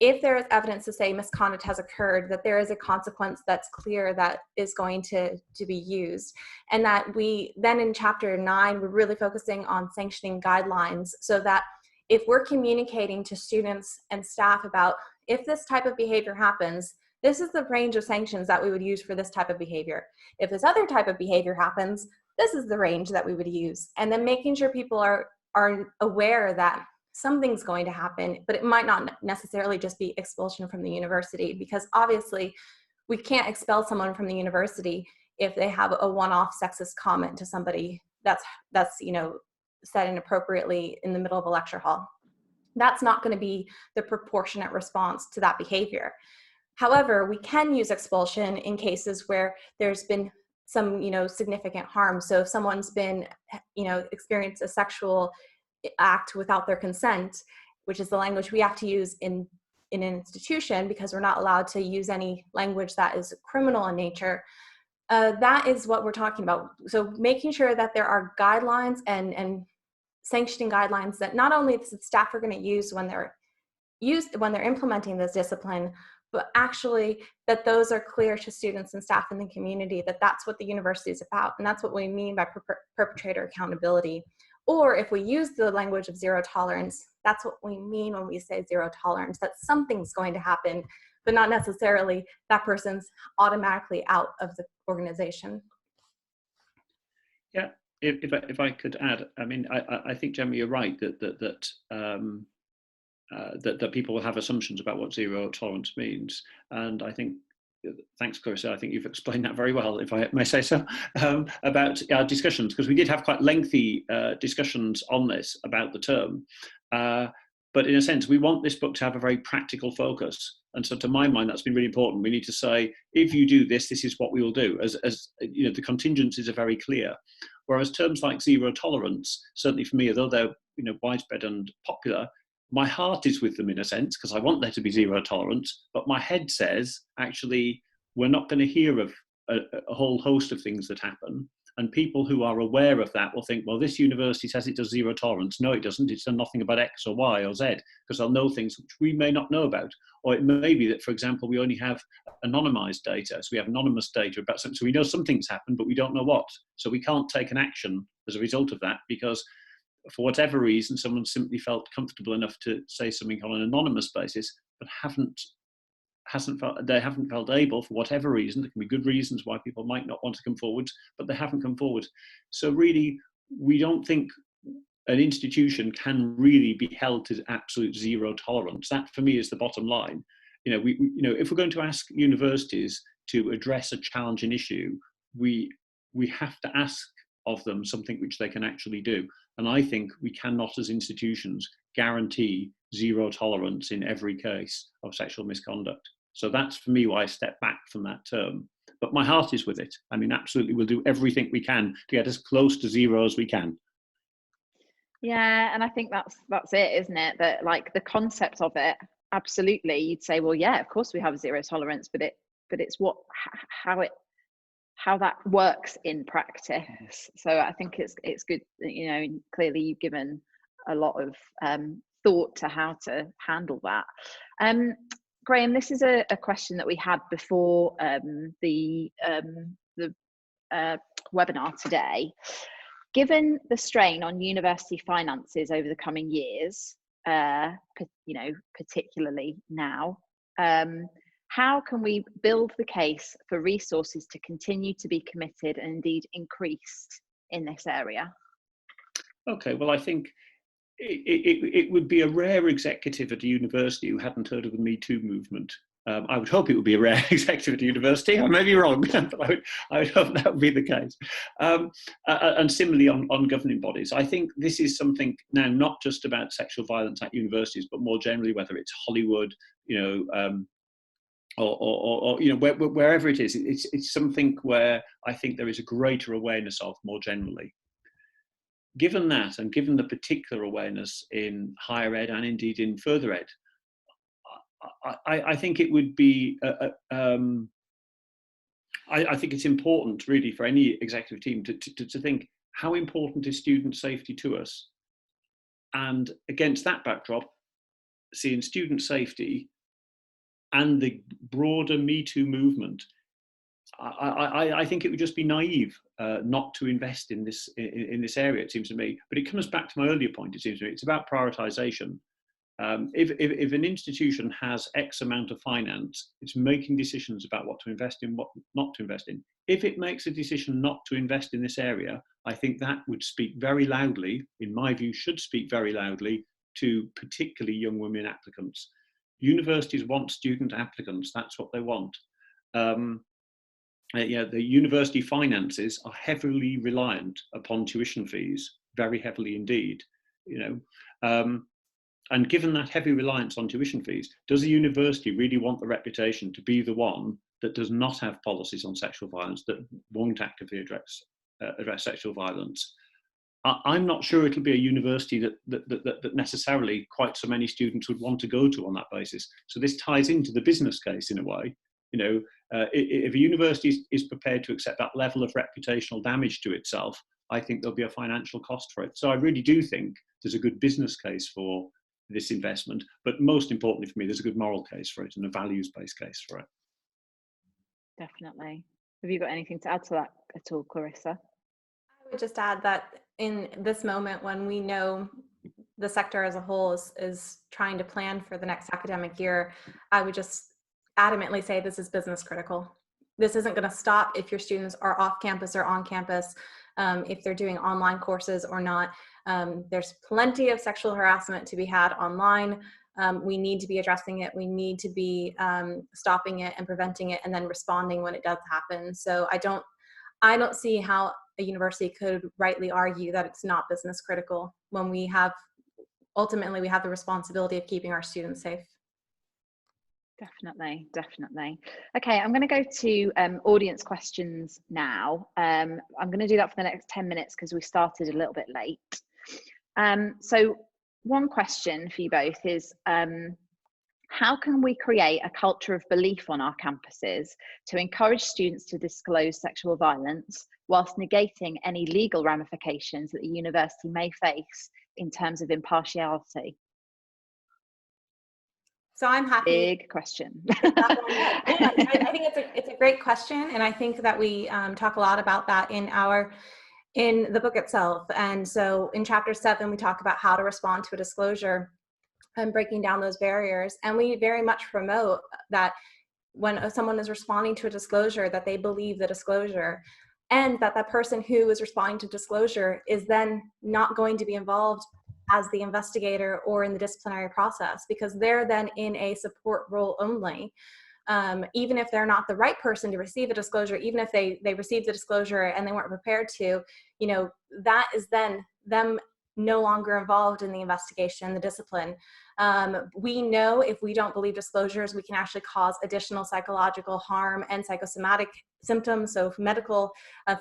if there is evidence to say misconduct has occurred, that there is a consequence that's clear that is going to be used. And that we then in chapter 9, we're really focusing on sanctioning guidelines, so that if we're communicating to students and staff about if this type of behavior happens, this is the range of sanctions that we would use for this type of behavior. If this other type of behavior happens, this is the range that we would use. And then making sure people are aware that something's going to happen, but it might not necessarily just be expulsion from the university, because obviously we can't expel someone from the university if they have a one-off sexist comment to somebody that's said inappropriately in the middle of a lecture hall. That's not going to be the proportionate response to that behavior. However, we can use expulsion in cases where there's been some, significant harm. So if someone's been, experienced a sexual act without their consent, which is the language we have to use in an institution, because we're not allowed to use any language that is criminal in nature. That is what we're talking about. So making sure that there are guidelines and sanctioning guidelines that not only the staff are going to use when they're implementing this discipline, but actually that those are clear to students and staff in the community, that that's what the university is about. And that's what we mean by perpetrator accountability. Or if we use the language of zero tolerance, that's what we mean when we say zero tolerance, that something's going to happen, but not necessarily that person's automatically out of the organization. Yeah, if I could add, I mean, I think, Gemma, you're right that people will have assumptions about what zero tolerance means. And I think, thanks, Clarissa, I think you've explained that very well, if I may say so, about our discussions, because we did have quite lengthy discussions on this about the term. But in a sense, we want this book to have a very practical focus. And so to my mind, that's been really important. We need to say, if you do this, this is what we will do. As the contingencies are very clear. Whereas terms like zero tolerance, certainly for me, although they're widespread and popular, my heart is with them in a sense, because I want there to be zero tolerance, but my head says, actually, we're not going to hear of a whole host of things that happen. And people who are aware of that will think, well, this university says it does zero tolerance. No, it doesn't. It's done nothing about X or Y or Z, because they'll know things which we may not know about. Or it may be that, for example, we only have anonymized data. So we have anonymous data about something. So we know something's happened, but we don't know what. So we can't take an action as a result of that, because for whatever reason, someone simply felt comfortable enough to say something on an anonymous basis, but they haven't felt able, for whatever reason. There can be good reasons why people might not want to come forward, but they haven't come forward. So really, we don't think an institution can really be held to absolute zero tolerance. That, for me, is the bottom line. If we're going to ask universities to address a challenging issue, we have to ask of them something which they can actually do. And I think we cannot, as institutions, guarantee zero tolerance in every case of sexual misconduct. So that's, for me, why I step back from that term. But my heart is with it. I mean, absolutely, we'll do everything we can to get as close to zero as we can. Yeah, and I think that's it, isn't it? That, like, the concept of it, absolutely, you'd say, well, yeah, of course we have zero tolerance, but it's how that works in practice. So I think it's good that, you know, clearly you've given a lot of thought to how to handle that. Graham, this is a question that we had before the webinar today. Given the strain on university finances over the coming years, you know, particularly now, how can we build the case for resources to continue to be committed and indeed increased in this area? Okay, well, I think it would be a rare executive at a university who hadn't heard of the Me Too movement. I would hope it would be a rare executive at a university. I may be wrong, but I would hope that would be the case. And similarly on governing bodies, I think this is something now not just about sexual violence at universities, but more generally, whether it's Hollywood, you know, or you know, wherever it is, it's something where I think there is a greater awareness of more generally. Given that, and given the particular awareness in higher ed and indeed in further ed, I think it would be, I think it's important really for any executive team to think, how important is student safety to us? And against that backdrop, seeing student safety and the broader Me Too movement, I think it would just be naive not to invest in this area, it seems to me. But it comes back to my earlier point, it seems to me. It's about prioritization. If an institution has X amount of finance, it's making decisions about what to invest in, what not to invest in. If it makes a decision not to invest in this area, I think that would speak very loudly, in my view, should speak very loudly to particularly young women applicants. Universities want student applicants, that's what they want. Yeah, the university finances are heavily reliant upon tuition fees, very heavily indeed, you know. And given that heavy reliance on tuition fees, does a university really want the reputation to be the one that does not have policies on sexual violence, that won't actively address sexual violence? I'm not sure it'll be a university that necessarily quite so many students would want to go to on that basis. So this ties into the business case in a way. You know, if a university is prepared to accept that level of reputational damage to itself, I think there'll be a financial cost for it. So I really do think there's a good business case for this investment, but most importantly for me, there's a good moral case for it and a values-based case for it. Definitely. Have you got anything to add to that at all, Clarissa? I would just add that in this moment, when we know the sector as a whole is trying to plan for the next academic year, I would just adamantly say this is business critical. This isn't going to stop if your students are off campus or on campus, if they're doing online courses or not. There's plenty of sexual harassment to be had online. We need to be addressing it. We need to be stopping it and preventing it and then responding when it does happen. So I don't see how a university could rightly argue that it's not business critical when we have, ultimately we have the responsibility of keeping our students safe. Definitely, definitely. Okay, I'm going to go to audience questions now. I'm going to do that for the next 10 minutes because we started a little bit late. So one question for you both is, how can we create a culture of belief on our campuses to encourage students to disclose sexual violence whilst negating any legal ramifications that the university may face in terms of impartiality? So I'm happy. Big question. I think it's a great question, and I think that we talk a lot about that in the book itself. And so in chapter 7, we talk about how to respond to a disclosure and breaking down those barriers. And we very much promote that when someone is responding to a disclosure, that they believe the disclosure, and that that person who is responding to disclosure is then not going to be involved as the investigator or in the disciplinary process, because they're then in a support role only. Even if they're not the right person to receive a disclosure, even if they received the disclosure and they weren't prepared to, you know, that is then them no longer involved in the investigation, the discipline. We know if we don't believe disclosures, we can actually cause additional psychological harm and psychosomatic symptoms, so medical,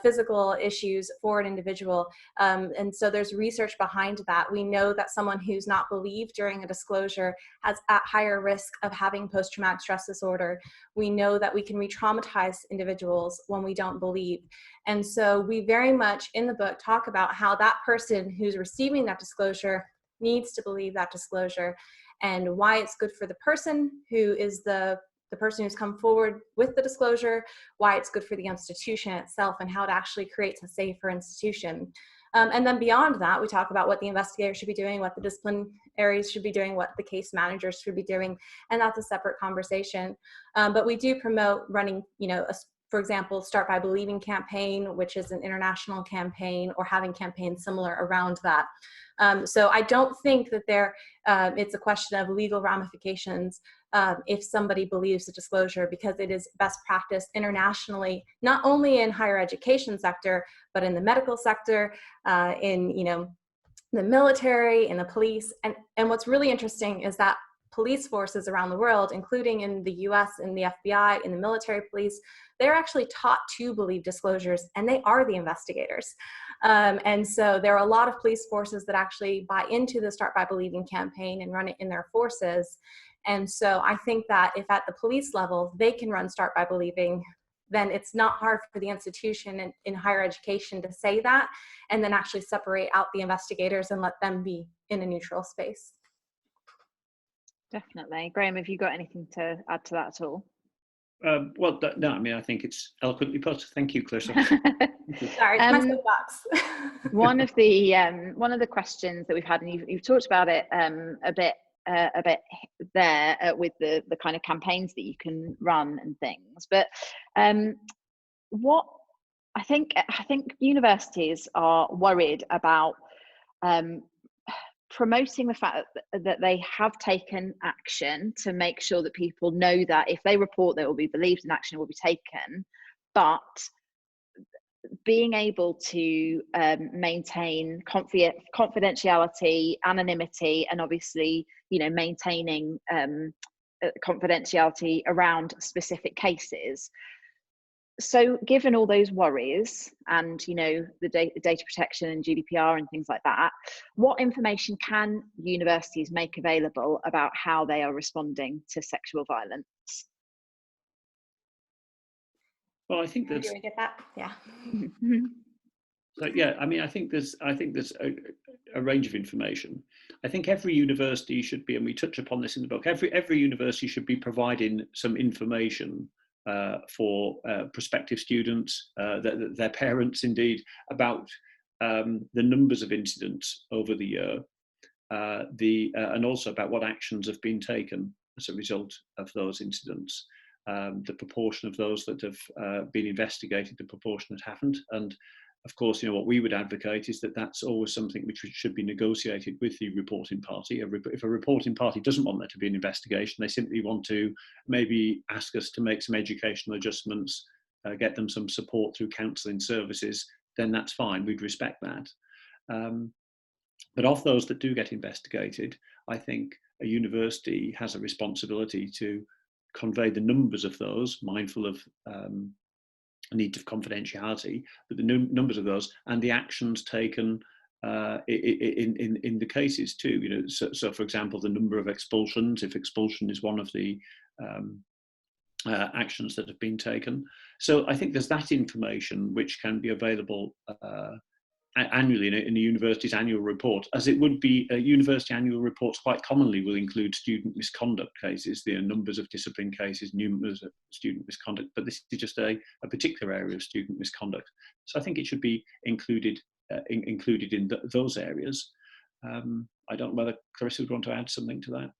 physical issues for an individual. And so there's research behind that. We know that someone who's not believed during a disclosure has at higher risk of having post-traumatic stress disorder. We know that we can re-traumatize individuals when we don't believe. And so we very much in the book talk about how that person who's receiving that disclosure needs to believe that disclosure, and why it's good for the person who is the person who's come forward with the disclosure, why it's good for the institution itself, and how it actually creates a safer institution. And then beyond that, we talk about what the investigators should be doing, what the disciplinaries should be doing, what the case managers should be doing, and that's a separate conversation. But we do promote running, for example, Start by Believing campaign, which is an international campaign, or having campaigns similar around that. So I don't think that it's a question of legal ramifications if somebody believes the disclosure, because it is best practice internationally, not only in higher education sector, but in the medical sector, in the military, in the police. And what's really interesting is that police forces around the world, including in the US, in the FBI, in the military police, they're actually taught to believe disclosures, and they are the investigators. And so there are a lot of police forces that actually buy into the Start by Believing campaign and run it in their forces. And so I think that if at the police level they can run Start by Believing, then it's not hard for the institution in higher education to say that, and then actually separate out the investigators and let them be in a neutral space. Definitely. Graham, have you got anything to add to that at all? Well, no, I mean, I think it's eloquently put. Thank you, Clarissa. Sorry, it's my soapbox. one of the questions that we've had, and you've talked about it a bit there with the kind of campaigns that you can run and things, but what I think universities are worried about promoting the fact that they have taken action to make sure that people know that if they report, they will be believed and action will be taken, but being able to maintain confidentiality, anonymity, and obviously, maintaining confidentiality around specific cases. So given all those worries and, the data protection and GDPR and things like that, what information can universities make available about how they are responding to sexual violence? Well, I think that's. Do we get that? Yeah. So, yeah, I mean, I think there's a range of information. I think every university should be, and we touch upon this in the book, every university should be providing some information for prospective students, their parents indeed, about the numbers of incidents over the year, and also about what actions have been taken as a result of those incidents, the proportion of those that have been investigated, the proportion that haven't. And of course, what we would advocate is that that's always something which should be negotiated with the reporting party. If a reporting party doesn't want there to be an investigation, they simply want to maybe ask us to make some educational adjustments, get them some support through counselling services, then that's fine. We'd respect that. But of those that do get investigated, I think a university has a responsibility to convey the numbers of those, mindful of need of confidentiality, but the numbers of those and the actions taken in the cases too. So for example, the number of expulsions, if expulsion is one of the actions that have been taken. So I think there's that information which can be available annually in a university's annual report, as it would be. University annual reports quite commonly will include student misconduct cases, the numbers of discipline cases, numbers of student misconduct, but this is just a particular area of student misconduct. So I think it should be included in those areas. I don't know whether Clarissa would want to add something to that.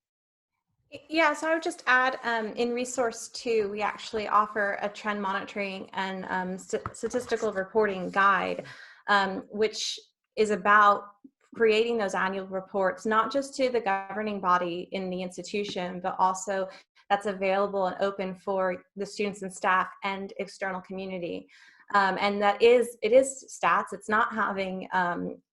Yeah, so I would just add, in resource 2, we actually offer a trend monitoring and statistical reporting guide, which is about creating those annual reports, not just to the governing body in the institution, but also that's available and open for the students and staff and external community. And it is stats. It's not having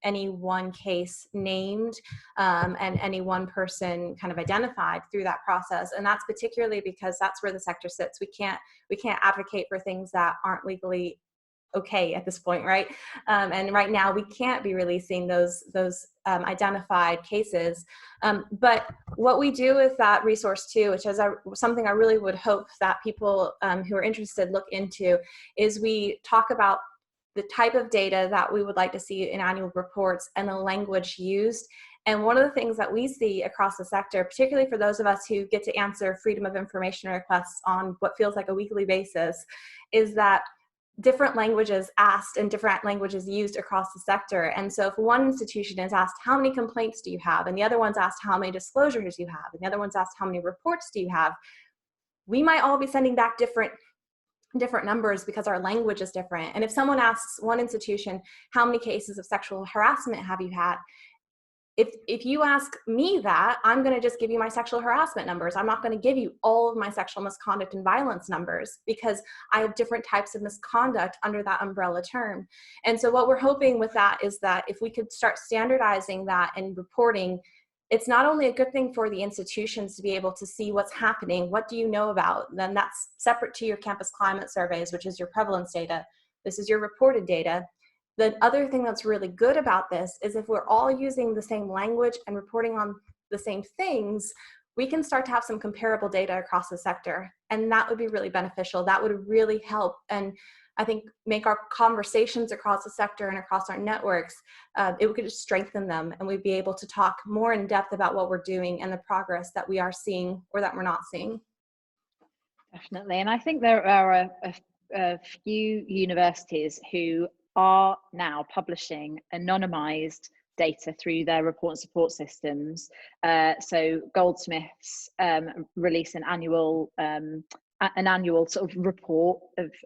any one case named and any one person kind of identified through that process. And that's particularly because that's where the sector sits. We can't advocate for things that aren't legally okay at this point, right? And right now we can't be releasing those identified cases. But what we do with that resource too, which is something I really would hope that people who are interested look into, is we talk about the type of data that we would like to see in annual reports and the language used. And one of the things that we see across the sector, particularly for those of us who get to answer freedom of information requests on what feels like a weekly basis, is that different languages asked and different languages used across the sector. And so if one institution is asked, how many complaints do you have? And the other one's asked, how many disclosures do you have? And the other one's asked, how many reports do you have? We might all be sending back different numbers because our language is different. And if someone asks one institution, how many cases of sexual harassment have you had? If you ask me that, I'm going to just give you my sexual harassment numbers. I'm not going to give you all of my sexual misconduct and violence numbers, because I have different types of misconduct under that umbrella term. And so what we're hoping with that is that if we could start standardizing that and reporting, it's not only a good thing for the institutions to be able to see what's happening, what do you know about, then that's separate to your campus climate surveys, which is your prevalence data. This is your reported data. The other thing that's really good about this is if we're all using the same language and reporting on the same things, we can start to have some comparable data across the sector. And that would be really beneficial. That would really help, and I think make our conversations across the sector and across our networks, it could just strengthen them, and we'd be able to talk more in depth about what we're doing and the progress that we are seeing or that we're not seeing. Definitely. And I think there are a few universities who are now publishing anonymized data through their report and support systems. So Goldsmiths release an annual sort of report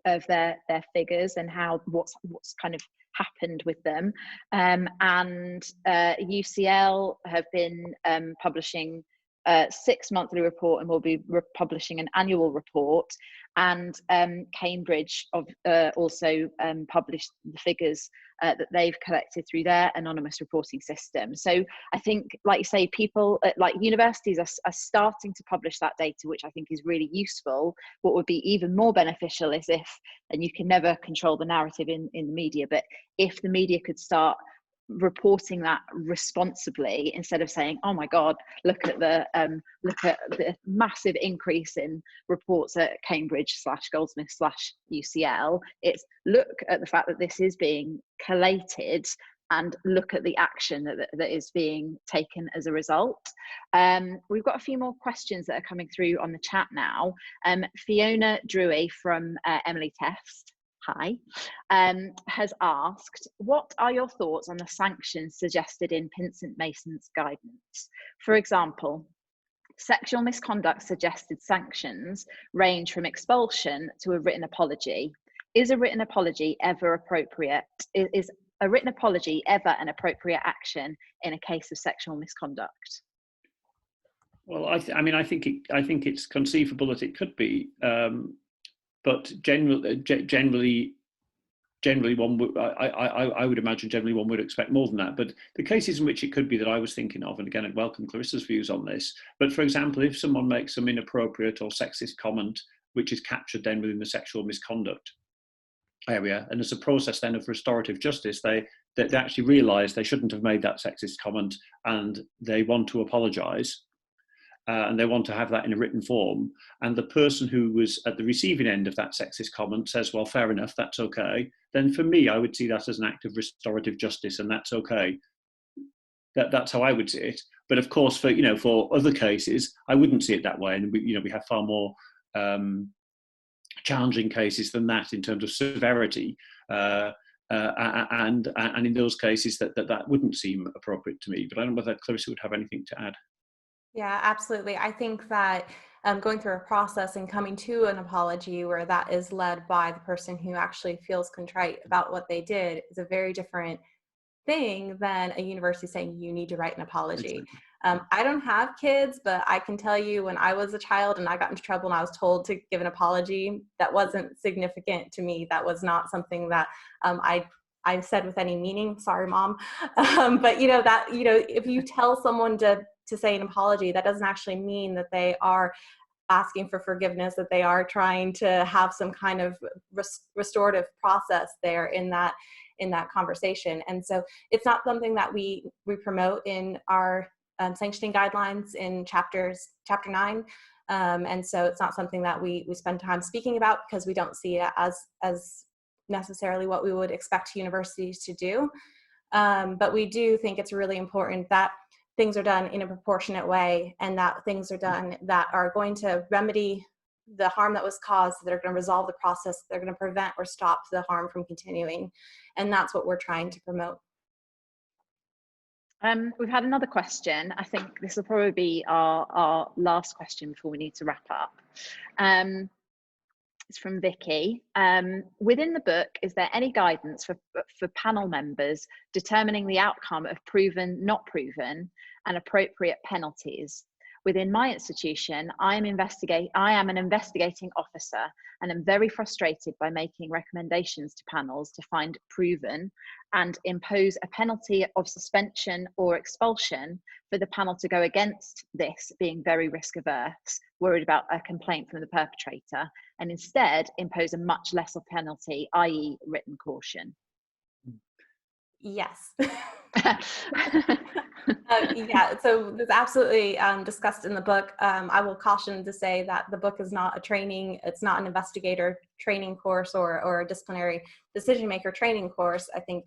of their figures and what's kind of happened with them. And UCL have been publishing a 6-monthly report, and will be publishing an annual report. And Cambridge also published the figures that they've collected through their anonymous reporting system. So I think, like you say, people like universities are starting to publish that data, which I think is really useful. What would be even more beneficial is if, and you can never control the narrative in the media, but if the media could start reporting that responsibly, instead of saying, oh my god, look at the massive increase in reports at Cambridge / Goldsmith / UCL. It's look at the fact that this is being collated and look at the action that is being taken as a result. We've got a few more questions that are coming through on the chat now. Fiona Drewy from Emily Test, hi, has asked, what are your thoughts on the sanctions suggested in Pinsent Mason's guidance? For example, sexual misconduct suggested sanctions range from expulsion to a written apology. Is a written apology ever appropriate? Is a written apology ever an appropriate action in a case of sexual misconduct? Well, I think it's conceivable that it could be. But generally, one would, I would imagine generally one would expect more than that. But the cases in which it could be that I was thinking of, and again, I'd welcome Clarissa's views on this. But for example, if someone makes some inappropriate or sexist comment, which is captured then within the sexual misconduct area, and as a process then of restorative justice, they actually realise they shouldn't have made that sexist comment, and they want to apologise. And they want to have that in a written form, and the person who was at the receiving end of that sexist comment says, well, fair enough, that's okay, then for me, I would see that as an act of restorative justice, and that's okay. That's how I would see it. But of course, for other cases, I wouldn't see it that way, and we have far more challenging cases than that in terms of severity, and in those cases that wouldn't seem appropriate to me. But I don't know whether Clarissa would have anything to add. Yeah, absolutely. I think that going through a process and coming to an apology where that is led by the person who actually feels contrite about what they did is a very different thing than a university saying you need to write an apology. I don't have kids, but I can tell you when I was a child and I got into trouble and I was told to give an apology, that wasn't significant to me. That was not something that I said with any meaning. Sorry, Mom. But if you tell someone to say an apology, that doesn't actually mean that they are asking for forgiveness, that they are trying to have some kind of restorative process there in that conversation. And so it's not something that we promote in our sanctioning guidelines in chapter 9. And so it's not something that we spend time speaking about, because we don't see it as necessarily what we would expect universities to do. But we do think it's really important that things are done in a proportionate way, and that things are done that are going to remedy the harm that was caused, that are going to resolve the process, that are going to prevent or stop the harm from continuing. And that's what we're trying to promote. We've had another question. I think this will probably be our last question before we need to wrap up. It's from Vicky. Within the book, is there any guidance for panel members determining the outcome of proven, not proven, and appropriate penalties? Within my institution, I am an investigating officer, and am very frustrated by making recommendations to panels to find proven and impose a penalty of suspension or expulsion for the panel to go against this, being very risk averse, worried about a complaint from the perpetrator, and instead impose a much lesser penalty, i.e. written caution. Yes. Yeah, so there's absolutely discussed in the book. I will caution to say that the book is not a training, it's not an investigator training course or a disciplinary decision maker training course. I think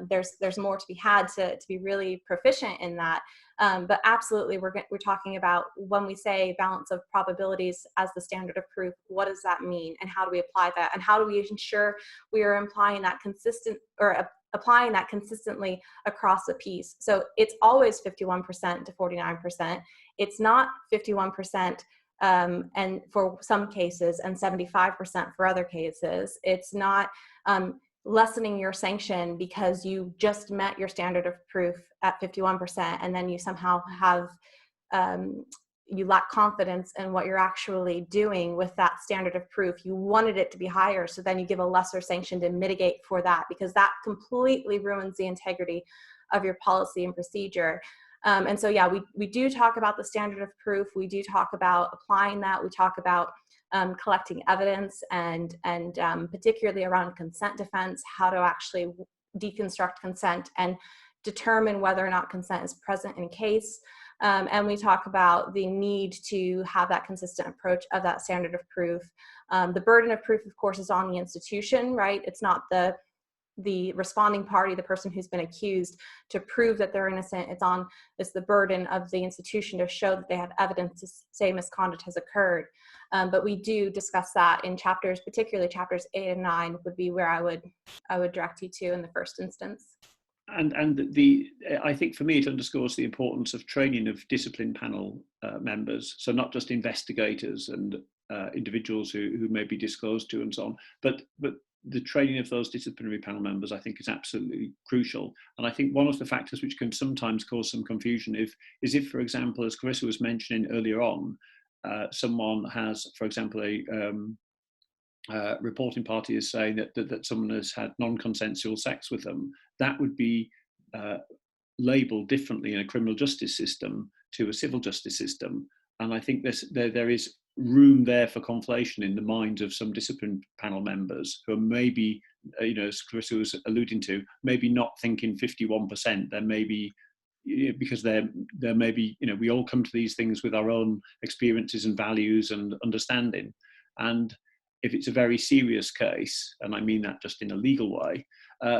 there's more to be had to be really proficient in that. But absolutely, we're talking about, when we say balance of probabilities as the standard of proof, what does that mean, and how do we apply that, and how do we ensure we are applying that applying that consistently across a piece. So it's always 51% to 49%. It's not 51% and for some cases, and 75% for other cases. It's not lessening your sanction because you just met your standard of proof at 51%, and then you somehow have you lack confidence in what you're actually doing with that standard of proof. You wanted it to be higher, so then you give a lesser sanction to mitigate for that, because that completely ruins the integrity of your policy and procedure. And so, yeah, we do talk about the standard of proof. We do talk about applying that. We talk about collecting evidence and particularly around consent defense, how to actually deconstruct consent and determine whether or not consent is present in a case. And we talk about the need to have that consistent approach of that standard of proof. The burden of proof, of course, is on the institution, right? It's not the responding party, the person who's been accused, to prove that they're innocent. It's the burden of the institution to show that they have evidence to say misconduct has occurred. But we do discuss that in chapters, particularly chapters 8 and 9 would be where I would direct you to in the first instance. And I think for me it underscores the importance of training of discipline panel members, so not just investigators and individuals who may be disclosed to and so on, but the training of those disciplinary panel members, I think, is absolutely crucial. And I think one of the factors which can sometimes cause some confusion is if, for example, as Clarissa was mentioning earlier on, someone has, for example, reporting party is saying that someone has had non-consensual sex with them, that would be labelled differently in a criminal justice system to a civil justice system. And I think there is room there for conflation in the minds of some discipline panel members who are maybe, as Clarissa was alluding to, maybe not thinking 51%. There may be, because there may be, we all come to these things with our own experiences and values and understanding. And if it's a very serious case, and I mean that just in a legal way,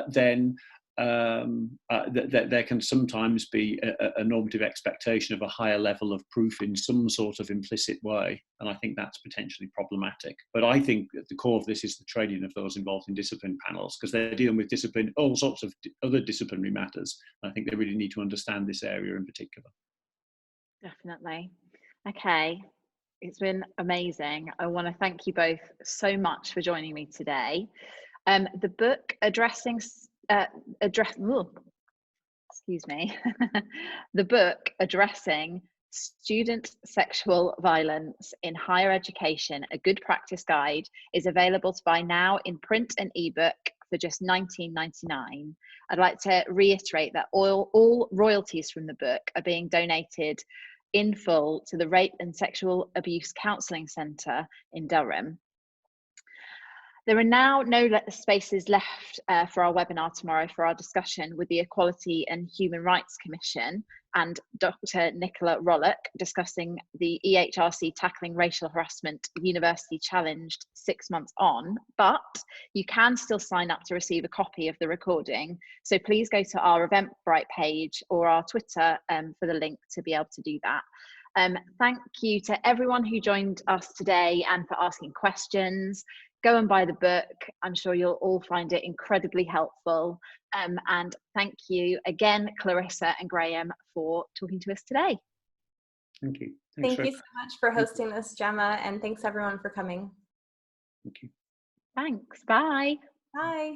then there can sometimes be a normative expectation of a higher level of proof in some sort of implicit way. And I think that's potentially problematic. But I think at the core of this is the training of those involved in discipline panels, because they're dealing with all sorts of other disciplinary matters. And I think they really need to understand this area in particular. Definitely. Okay. It's been amazing. I want to thank you both so much for joining me today. The book excuse me, the book addressing student sexual violence in higher education, a good practice guide, is available to buy now in print and ebook for just $19.99. I'd like to reiterate that all royalties from the book are being donated in full to the Rape and Sexual Abuse Counselling Centre in Durham. There are now no spaces left for our webinar tomorrow for our discussion with the Equality and Human Rights Commission and Dr. Nicola Rollock discussing the EHRC Tackling Racial Harassment University Challenged 6 months on, but you can still sign up to receive a copy of the recording. So please go to our Eventbrite page or our Twitter for the link to be able to do that. Thank you to everyone who joined us today and for asking questions. Go and buy the book. I'm sure you'll all find it incredibly helpful. And thank you again, Clarissa and Graham, for talking to us today. Thank you. Thank you so much for hosting this, Gemma, and thanks everyone for coming. Thank you. Thanks. Bye. Bye.